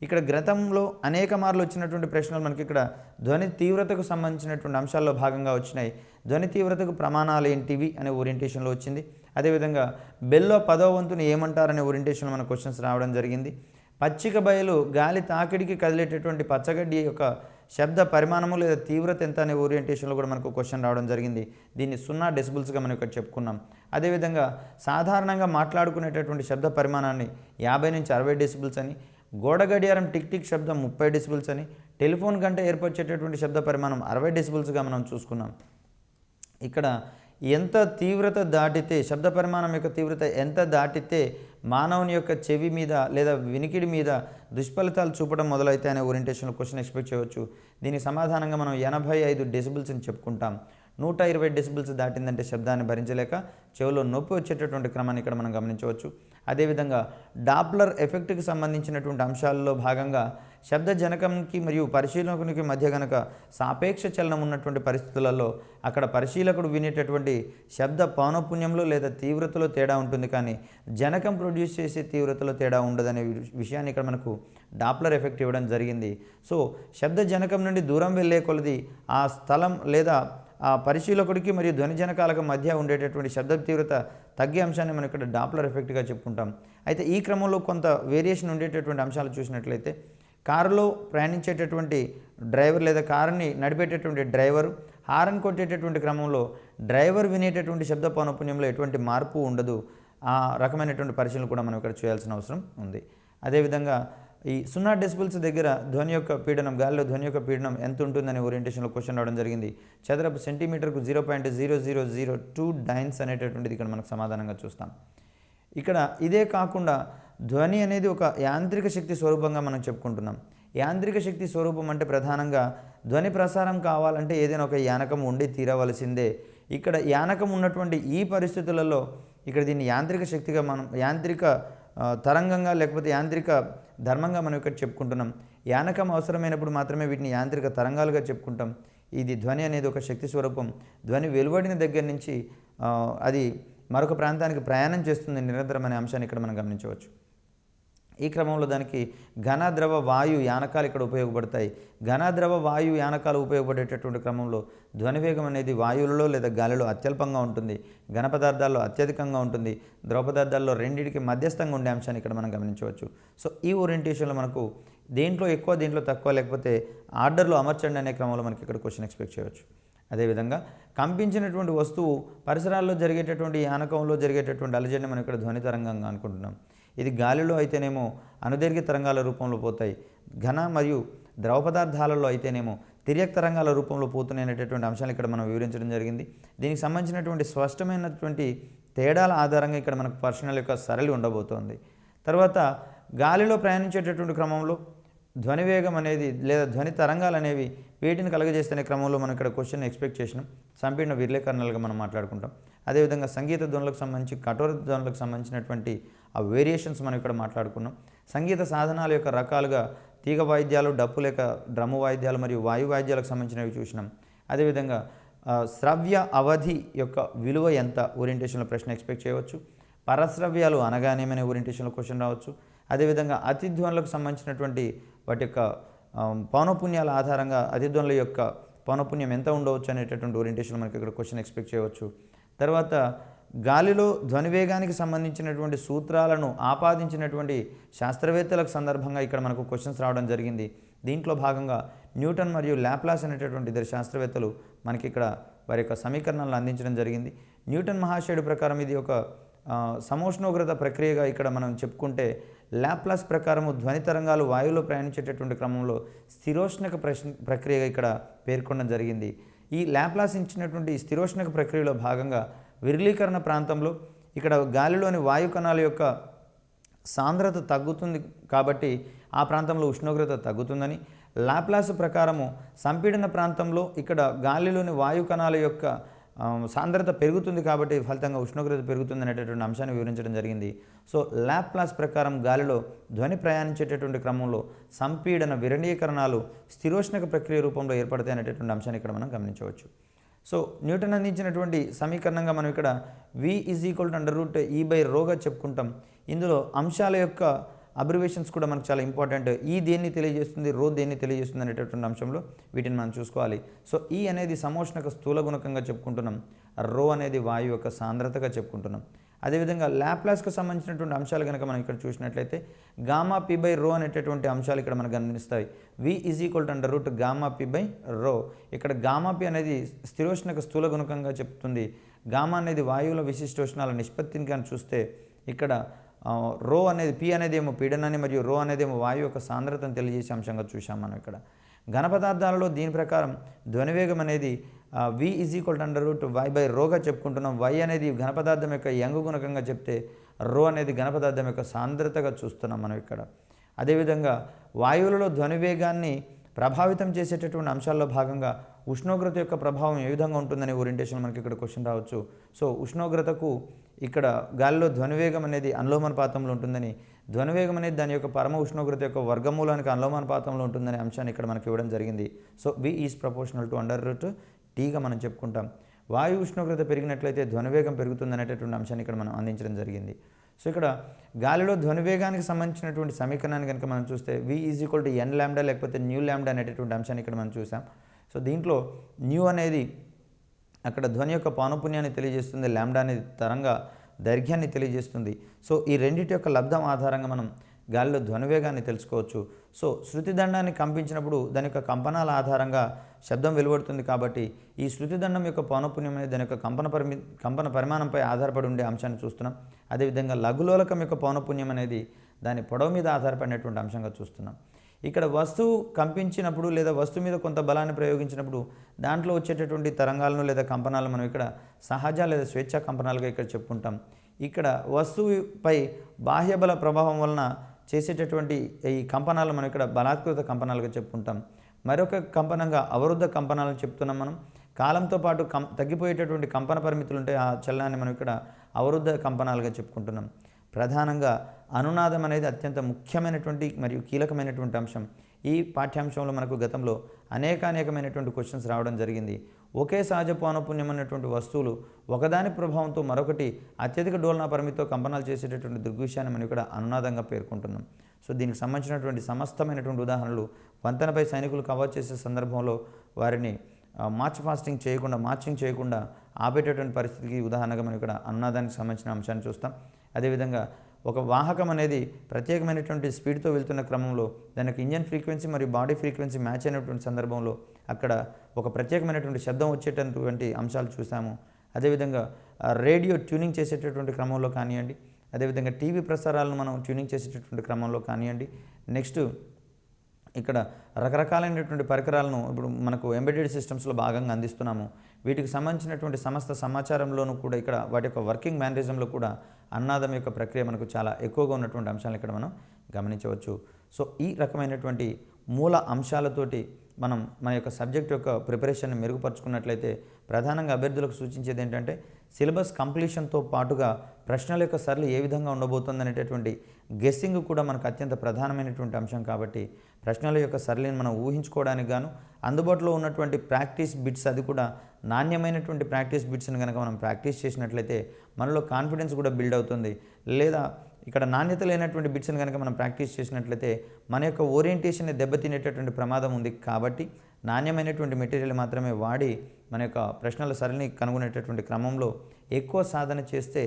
A: ఇక్కడ గతంలో అనేక మార్లు వచ్చినటువంటి ప్రశ్నలు మనకి ఇక్కడ ధ్వని తీవ్రతకు సంబంధించినటువంటి అంశాల్లో భాగంగా వచ్చినాయి. ధ్వని తీవ్రతకు ప్రమాణాలు ఏంటివి అనే ఓరియంటేషన్లో వచ్చింది. అదేవిధంగా బెల్లో 10వ వంతుని ఏమంటారనే ఓరియంటేషన్లో మన క్వశ్చన్స్ రావడం జరిగింది. పచ్చిక బయలు గాలి తాకిడికి కదిలేటటువంటి పచ్చగడ్డి యొక్క శబ్ద పరిమాణము లేదా తీవ్రత ఎంత అనే ఓరియంటేషన్లో కూడా మనకు క్వశ్చన్ రావడం జరిగింది. దీన్ని 0 డెసిబుల్స్గా మనం ఇక్కడ చెప్పుకున్నాం. అదేవిధంగా సాధారణంగా మాట్లాడుకునేటటువంటి శబ్ద పరిమాణాన్ని 50 నుంచి 60 డెసిబుల్స్ అని, గోడ గడియారం టిక్ టిక్ శబ్దం 30 డెసిబుల్స్ అని, టెలిఫోన్ గంట ఏర్పరిచేటటువంటి శబ్ద పరిమాణం 60 డెసిబుల్స్గా మనం చూసుకున్నాం. ఇక్కడ ఎంత తీవ్రత దాటితే శబ్ద పరిమాణం యొక్క తీవ్రత ఎంత దాటితే మానవుని యొక్క చెవి మీద లేదా వినికిడి మీద దుష్ఫలితాలు చూపడం మొదలైతే అనే ఓరియంటేషన్లో క్వశ్చన్ ఎక్స్పెక్ట్ చేయవచ్చు. దీనికి సమాధానంగా మనం 85 డెసిబుల్స్ అని చెప్పుకుంటాం. 120 డెసిబుల్స్ దాటిందంటే శబ్దాన్ని భరించలేక చెవిలో నొప్పి వచ్చేటటువంటి క్రమాన్ని ఇక్కడ మనం గమనించవచ్చు. అదేవిధంగా డాప్లర్ ఎఫెక్ట్కి సంబంధించినటువంటి అంశాల్లో భాగంగా శబ్ద జనకంకి మరియు పరిశీలకునికి మధ్య గనక సాపేక్ష చలనం ఉన్నటువంటి పరిస్థితులలో అక్కడ పరిశీలకుడు వినేటటువంటి శబ్ద పౌనఃపున్యంలో లేదా తీవ్రతలో తేడా ఉంటుంది, కానీ జనకం ప్రొడ్యూస్ చేసే తీవ్రతలో తేడా ఉండదనే విషయాన్ని ఇక్కడ మనకు డాప్లర్ ఎఫెక్ట్ ఇవ్వడం జరిగింది. సో శబ్ద జనకం నుండి దూరం వెళ్ళే కొలది ఆ స్థలం లేదా ఆ పరిశీలకుడికి మరియు ధ్వని జనకాలకు మధ్య ఉండేటటువంటి శబ్ద తీవ్రత తగ్గే అంశాన్ని మనం ఇక్కడ డాప్లర్ ఎఫెక్ట్గా చెప్పుకుంటాం. అయితే ఈ క్రమంలో కొంత వేరియేషన్ ఉండేటటువంటి అంశాలు చూసినట్లయితే కారులో ప్రయాణించేటటువంటి డ్రైవర్ లేదా కారుని నడిపేటటువంటి డ్రైవరు హారన్ కొట్టేటటువంటి క్రమంలో డ్రైవర్ వినేటటువంటి శబ్ద పౌనఃపున్యంలో ఎటువంటి మార్పు ఉండదు. ఆ రకమైనటువంటి పరిశీలన కూడా మనం ఇక్కడ చేయాల్సిన అవసరం ఉంది. అదేవిధంగా ఈ 0 డెసిబుల్స్ దగ్గర ధ్వని యొక్క పీడనం, గాలిలో ధ్వని యొక్క పీడనం ఎంత ఉంటుందనే ఓరియంటేషన్లో క్వశ్చన్ రావడం జరిగింది. చదరపు సెంటీమీటర్కు 0.0002 డైన్స్ అనేటటువంటిది ఇక్కడ మనకు సమాధానంగా చూస్తాం. ఇక్కడ ఇదే కాకుండా ధ్వని అనేది ఒక యాంత్రిక శక్తి స్వరూపంగా మనం చెప్పుకుంటున్నాం. యాంత్రిక శక్తి స్వరూపం అంటే ప్రధానంగా ధ్వని ప్రసారం కావాలంటే ఏదైనా ఒక యానకం ఉండి తీరవలసిందే. ఇక్కడ యానకం ఉన్నటువంటి ఈ పరిస్థితులలో ఇక్కడ దీన్ని యాంత్రిక శక్తిగా మనం యాంత్రిక తరంగంగా లేకపోతే యాంత్రిక ధర్మంగా మనం ఇక్కడ చెప్పుకుంటున్నాం. యానకం అవసరమైనప్పుడు మాత్రమే వీటిని యాంత్రిక తరంగాలుగా చెప్పుకుంటాం. ఇది ధ్వని అనేది ఒక శక్తి స్వరూపం. ధ్వని వెలువడిన దగ్గర నుంచి అది మరొక ప్రాంతానికి ప్రయాణం చేస్తుంది నిరంతరం అనే అంశాన్ని ఇక్కడ మనం గమనించవచ్చు. ఈ క్రమంలో దానికి ఘన ద్రవ వాయు యానకాలు ఇక్కడ ఉపయోగపడతాయి. ఘన ద్రవ వాయు యానకాలు ఉపయోగపడేటటువంటి క్రమంలో ధ్వని వేగం అనేది వాయువులలో లేదా గాలిలో అత్యల్పంగా ఉంటుంది, ఘన పదార్థాల్లో అత్యధికంగా ఉంటుంది, ద్రవ పదార్థాల్లో రెండింటికి మధ్యస్థంగా ఉండే అంశాన్ని ఇక్కడ మనం గమనించవచ్చు. సో ఈ ఓరియంటేషన్లో మనకు దేంట్లో ఎక్కువ దేంట్లో తక్కువ లేకపోతే ఆర్డర్లో అమర్చండి అనే క్రమంలో మనకి ఇక్కడ క్వశ్చన్ ఎక్స్పెక్ట్ చేయవచ్చు. అదేవిధంగా కంపించినటువంటి వస్తువు పరిసరాల్లో జరిగేటటువంటి యానకంలో జరిగేటటువంటి అలజడిని మనం ఇక్కడ ధ్వని తరంగంగా అనుకుంటున్నాం. ఇది గాలిలో అయితేనేమో అనుదీర్ఘ తరంగాల రూపంలో పోతాయి, ఘన మరియు ద్రవ పదార్థాలలో అయితేనేమో తిర్యక్ తరంగాల రూపంలో పోతున్నాయనేటటువంటి అంశాలు ఇక్కడ మనం వివరించడం జరిగింది. దీనికి సంబంధించినటువంటి స్పష్టమైనటువంటి తేడాల ఆధారంగా ఇక్కడ మనకు పర్సనల్ యొక్క సరళి ఉండబోతోంది. తర్వాత గాలిలో ప్రయాణించేటటువంటి క్రమంలో ధ్వని వేగం అనేది లేదా ధ్వని తరంగాలు అనేవి వేటిని కలగజేస్తున్న క్రమంలో మనం ఇక్కడ క్వశ్చన్ ఎక్స్పెక్ట్ చేసినాం. సంపీడన విర్లేకరణలుగా మనం మాట్లాడుకుంటాం. అదేవిధంగా సంగీత ధ్వనులకు సంబంధించి కఠోర ధ్వనులకు సంబంధించినటువంటి ఆ వేరియేషన్స్ మనం ఇక్కడ మాట్లాడుకున్నాం. సంగీత సాధనాల యొక్క రకాలుగా తీగ వాయిద్యాలు, డప్పు లేక డ్రమ్ము వాయిద్యాలు మరియు వాయు వాయిద్యాలకు సంబంధించినవి చూసినాం. అదేవిధంగా శ్రవ్య అవధి యొక్క విలువ ఎంత ఓరియంటేషన్లో ప్రశ్న ఎక్స్పెక్ట్ చేయవచ్చు. పరశ్రవ్యాలు అనగానేమనే ఓరియంటేషన్లో క్వశ్చన్ రావచ్చు. అదేవిధంగా అతిధ్వనులకు సంబంధించినటువంటి వాటి యొక్క పౌనఃపున్యాల ఆధారంగా అతిధ్వనుల యొక్క పౌనఃపున్యం ఎంత ఉండవచ్చు అనేటటువంటి ఓరియంటేషన్ మనకి ఇక్కడ క్వశ్చన్ ఎక్స్పెక్ట్ చేయవచ్చు. తర్వాత గాలిలో ధ్వనివేగానికి సంబంధించినటువంటి సూత్రాలను ఆపాదించినటువంటి శాస్త్రవేత్తలకు సందర్భంగా ఇక్కడ మనకు క్వశ్చన్స్ రావడం జరిగింది. దీంట్లో భాగంగా న్యూటన్ మరియు లాప్లాస్ అనేటటువంటి ఇద్దరు శాస్త్రవేత్తలు మనకి ఇక్కడ వారి యొక్క సమీకరణాలను అందించడం జరిగింది. న్యూటన్ మహాశయుడి ప్రకారం ఇది ఒక సమోష్ణోగ్రత ప్రక్రియగా ఇక్కడ మనం చెప్పుకుంటే, లాప్లాస్ ప్రకారము ధ్వని తరంగాలు వాయువులో ప్రయాణించేటటువంటి క్రమంలో స్థిరోష్ణక ప్రక్రియగా ఇక్కడ పేర్కొనడం జరిగింది. ఈ లాప్లాస్ ఇచ్చినటువంటి స్థిరోష్ణక ప్రక్రియలో భాగంగా విరళీకరణ ప్రాంతంలో ఇక్కడ గాలిలోని వాయు కణాల యొక్క సాంద్రత తగ్గుతుంది కాబట్టి ఆ ప్రాంతంలో ఉష్ణోగ్రత తగ్గుతుందని, లాప్లాస్ ప్రకారము సంపీడన ప్రాంతంలో ఇక్కడ గాలిలోని వాయు కణాల యొక్క సాంద్రత పెరుగుతుంది కాబట్టి ఫలితంగా ఉష్ణోగ్రత పెరుగుతుంది అనేటటువంటి అంశాన్ని వివరించడం జరిగింది. సో లాప్లాస్ ప్రకారం గాలిలో ధ్వని ప్రయాణించేటటువంటి క్రమంలో సంపీడన విరణీకరణాలు స్థిరోష్ణక ప్రక్రియ రూపంలో ఏర్పడతాయి అనేటటువంటి అంశాన్ని ఇక్కడ మనం గమనించవచ్చు. సో న్యూటన్ అందించినటువంటి సమీకరణంగా మనం ఇక్కడ V =E/ρగా చెప్పుకుంటాం. ఇందులో అంశాల యొక్క అబ్రివేషన్స్ కూడా మనకు చాలా ఇంపార్టెంట్. ఈ దేన్ని తెలియజేస్తుంది, రో దేన్ని తెలియజేస్తుంది అనేటటువంటి అంశంలో వీటిని మనం చూసుకోవాలి. సో ఈ అనేది సమోష్ణక స్థూల గుణకంగా చెప్పుకుంటున్నాం, రో అనేది వాయువు యొక్క సాంద్రతగా చెప్పుకుంటున్నాం. అదేవిధంగా లాప్లాస్కు సంబంధించినటువంటి అంశాలు కనుక మనం ఇక్కడ చూసినట్లయితే గామా p/ρ అనేటటువంటి అంశాలు ఇక్కడ మనకు గమనిస్తాయి. V =γp/ρ. ఇక్కడ గామా p అనేది స్థిరోష్ణక స్థూల గుణకంగా చెప్తుంది. గామా అనేది వాయువుల విశిష్టోష్ణాల నిష్పత్తిని కానీ చూస్తే ఇక్కడ రో అనేది పి అనేది ఏమో పీడనాన్ని మరియు రో అనేది ఏమో వాయువు యొక్క సాంద్రతను తెలియజేసే అంశంగా చూసాం మనం ఇక్కడ. ఘన పదార్థాలలో దీని ప్రకారం ధ్వనివేగం అనేది V =y/ρగా చెప్పుకుంటున్నాం. y అనేది ఘన పదార్థం యొక్క యంగు గుణకంగా చెప్తే రో అనేది ఘన పదార్థం యొక్క సాంద్రతగా చూస్తున్నాం మనం ఇక్కడ. అదేవిధంగా వాయువులలో ధ్వనివేగాన్ని ప్రభావితం చేసేటటువంటి అంశాల్లో భాగంగా ఉష్ణోగ్రత యొక్క ప్రభావం ఏ విధంగా ఉంటుందనే ఓరియంటేషన్ మనకి ఇక్కడ క్వశ్చన్ రావచ్చు. సో ఉష్ణోగ్రతకు ఇక్కడ గాలిలో ధ్వనివేగం అనేది అనులోమానుపాతంలో ఉంటుందని, ధ్వనివేగం అనేది దాని యొక్క పరమ ఉష్ణోగ్రత యొక్క వర్గమూలానికి అనులోమానుపాతంలో ఉంటుందనే అంశాన్ని ఇక్కడ మనకి ఇవ్వడం జరిగింది. సో V = T మనం చెప్పుకుంటాం. వాయు ఉష్ణోగ్రత పెరిగినట్లయితే ధ్వనివేగం పెరుగుతుంది అనేటటువంటి అంశాన్ని ఇక్కడ మనం అందించడం జరిగింది. సో ఇక్కడ గాలిలో ధ్వనివేగానికి సంబంధించినటువంటి సమీకరణాన్ని కనుక మనం చూస్తే V n λ లేకపోతే న్యూ లాంబ్డా అనేటటువంటి అంశాన్ని ఇక్కడ మనం చూసాం. సో దీంట్లో న్యూ అనేది అక్కడ ధ్వని యొక్క పౌనఃపున్యాన్ని తెలియజేస్తుంది, లాంబ్డా అనేది తరంగ దైర్ఘ్యాన్ని తెలియజేస్తుంది. సో ఈ రెండింటి యొక్క లబ్ధం ఆధారంగా మనం గాలిలో ధ్వనివేగాన్ని తెలుసుకోవచ్చు. సో శృతిదండాన్ని కంపించినప్పుడు దాని యొక్క కంపనాల ఆధారంగా శబ్దం వెలువడుతుంది కాబట్టి ఈ శృతిదండం యొక్క పౌనఃపున్యం అనేది దాని యొక్క కంపన పరిమాణంపై ఆధారపడి ఉండే అంశాన్ని చూస్తున్నాం. అదేవిధంగా లఘులోలకం యొక్క పౌనఃపున్యం అనేది దాని పొడవు మీద ఆధారపడినటువంటి అంశంగా చూస్తున్నాం. ఇక్కడ వస్తువు కంపించినప్పుడు లేదా వస్తువు మీద కొంత బలాన్ని ప్రయోగించినప్పుడు దాంట్లో వచ్చేటటువంటి తరంగాలను లేదా కంపనాలను మనం ఇక్కడ సహజ లేదా స్వేచ్ఛా కంపనాలుగా ఇక్కడ చెప్పుకుంటాం. ఇక్కడ వస్తువుపై బాహ్యబల ప్రభావం వలన చేసేటటువంటి ఈ కంపనాలు మనం ఇక్కడ బలాత్కృత కంపనాలుగా చెప్పుకుంటాం. మరొక కంపనంగా అవరుద్ధ కంపనాలను చెప్తున్నాం మనం. కాలంతో పాటు తగ్గిపోయేటటువంటి కంపన పరిమితులు ఉంటే ఆ చలనాన్ని మనం ఇక్కడ అవరుద్ధ కంపనాలుగా చెప్పుకుంటున్నాం. ప్రధానంగా అనునాదం అనేది అత్యంత ముఖ్యమైనటువంటి మరియు కీలకమైనటువంటి అంశం. ఈ పాఠ్యాంశంలో మనకు గతంలో అనేకమైనటువంటి క్వశ్చన్స్ రావడం జరిగింది. ఒకే సహజ పౌనఃపున్యం అన్నటువంటి వస్తువులు ఒకదాని ప్రభావంతో మరొకటి అత్యధిక డోలనా పరిమితితో కంపనాలు చేసేటటువంటి దృగ్విషయాన్ని మనం ఇక్కడ అనునాదంగా పేర్కొంటున్నాం. సో దీనికి సంబంధించినటువంటి సమస్తమైనటువంటి ఉదాహరణలు వంతెనపై సైనికులు కవర్ చేసే సందర్భంలో వారిని మార్చింగ్ చేయకుండా ఆపేటటువంటి పరిస్థితికి ఉదాహరణగా మనం ఇక్కడ అనునాదానికి సంబంధించిన అంశాన్ని చూస్తాం. అదేవిధంగా ఒక వాహకం అనేది ప్రత్యేకమైనటువంటి స్పీడ్తో వెళ్తున్న క్రమంలో దానికి ఇంజన్ ఫ్రీక్వెన్సీ మరియు బాడీ ఫ్రీక్వెన్సీ మ్యాచ్ అయినటువంటి సందర్భంలో అక్కడ ఒక ప్రత్యేకమైనటువంటి శబ్దం వచ్చేటటువంటి అంశాలు చూసాము. అదేవిధంగా రేడియో ట్యూనింగ్ చేసేటటువంటి క్రమంలో కానివ్వండి, అదేవిధంగా టీవీ ప్రసారాలను మనం ట్యూనింగ్ చేసేటటువంటి క్రమంలో కానివ్వండి, నెక్స్ట్ ఇక్కడ రకరకాలైనటువంటి పరికరాలను ఇప్పుడు మనకు ఎంబెడెడ్ సిస్టమ్స్లో భాగంగా అందిస్తున్నాము. వీటికి సంబంధించినటువంటి సమస్త సమాచారంలోనూ కూడా ఇక్కడ వాటి యొక్క వర్కింగ్ మేనరిజంలో కూడా అన్నాదం యొక్క ప్రక్రియ మనకు చాలా ఎక్కువగా ఉన్నటువంటి అంశాలను ఇక్కడ మనం గమనించవచ్చు. సో ఈ రకమైనటువంటి మూల అంశాలతోటి మనం మన యొక్క సబ్జెక్ట్ యొక్క ప్రిపరేషన్ని మెరుగుపరుచుకున్నట్లయితే ప్రధానంగా అభ్యర్థులకు సూచించేది ఏంటంటే సిలబస్ కంప్లీషన్తో పాటుగా ప్రశ్నల యొక్క సరళి ఏ విధంగా ఉండబోతుంది అనేటటువంటి గెస్సింగ్ కూడా మనకు అత్యంత ప్రధానమైనటువంటి అంశం కాబట్టి ప్రశ్నల యొక్క సరళిని మనం ఊహించుకోవడానికి గాను అందుబాటులో ఉన్నటువంటి ప్రాక్టీస్ బిట్స్, అది కూడా నాణ్యమైనటువంటి ప్రాక్టీస్ బిట్స్ని కనుక మనం ప్రాక్టీస్ చేసినట్లయితే మనలో కాన్ఫిడెన్స్ కూడా బిల్డ్ అవుతుంది. లేదా ఇక్కడ నాణ్యత లేనటువంటి బిట్స్ని కనుక మనం ప్రాక్టీస్ చేసినట్లయితే మన యొక్క ఓరియంటేషన్ని దెబ్బతినేటటువంటి ప్రమాదం ఉంది. కాబట్టి నాణ్యమైనటువంటి మెటీరియల్ మాత్రమే వాడి మన యొక్క ప్రశ్నల సరళిని కనుగొనేటటువంటి క్రమంలో ఎక్కువ సాధన చేస్తే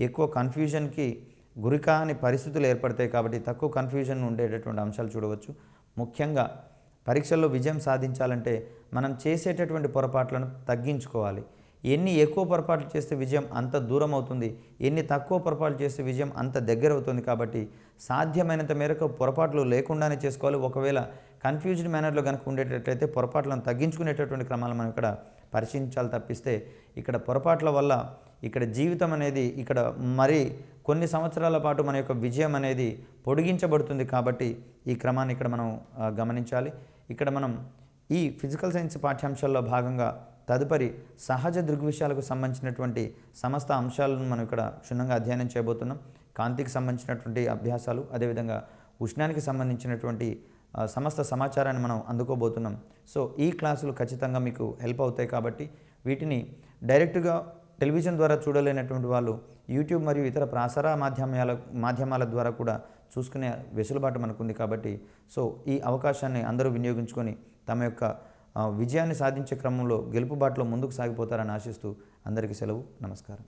A: ఎక్కువ కన్ఫ్యూజన్కి గురికాని పరిస్థితులు ఏర్పడతాయి. కాబట్టి తక్కువ కన్ఫ్యూజన్ ఉండేటటువంటి అంశాలు చూడవచ్చు. ముఖ్యంగా పరీక్షల్లో విజయం సాధించాలంటే మనం చేసేటటువంటి పొరపాట్లను తగ్గించుకోవాలి. ఎన్ని ఎక్కువ పొరపాట్లు చేస్తే విజయం అంత దూరం అవుతుంది, ఎన్ని తక్కువ పొరపాట్లు చేస్తే విజయం అంత దగ్గర అవుతుంది. కాబట్టి సాధ్యమైనంత మేరకు పొరపాట్లు లేకుండానే చేసుకోవాలి. ఒకవేళ కన్ఫ్యూజ్డ్ మేనర్లో కనుక ఉండేటట్లయితే పొరపాట్లను తగ్గించుకునేటటువంటి క్రమాలు మనం ఇక్కడ పరిశీలించాలి. తప్పిస్తే ఇక్కడ పొరపాట్ల వల్ల ఇక్కడ జీవితం అనేది ఇక్కడ మరి కొన్ని సంవత్సరాల పాటు మన యొక్క విజయం అనేది పొడిగించబడుతుంది. కాబట్టి ఈ క్రమాన్ని ఇక్కడ మనం గమనించాలి. ఇక్కడ మనం ఈ ఫిజికల్ సైన్స్ పాఠ్యాంశాల్లో భాగంగా తదుపరి సహజ దృగ్విషయాలకు సంబంధించినటువంటి సమస్త అంశాలను మనం ఇక్కడ క్షుణ్ణంగా అధ్యయనం చేయబోతున్నాం. కాంతికి సంబంధించినటువంటి అభ్యాసాలు, అదేవిధంగా ఉష్ణానికి సంబంధించినటువంటి సమస్త సమాచారాన్ని మనం అందుకోబోతున్నాం. సో ఈ క్లాసులు ఖచ్చితంగా మీకు హెల్ప్ అవుతాయి. కాబట్టి వీటిని డైరెక్ట్గా టెలివిజన్ ద్వారా చూడలేనటువంటి వాళ్ళు యూట్యూబ్ మరియు ఇతర ప్రసార మాధ్యమాల ద్వారా కూడా చూసుకునే వెసులుబాటు మనకుంది. కాబట్టి సో ఈ అవకాశాన్ని అందరూ వినియోగించుకొని తమ యొక్క విజయాన్ని సాధించే క్రమంలో గెలుపుబాటులో ముందుకు సాగిపోతారని ఆశిస్తూ అందరికీ సెలవు. నమస్కారం.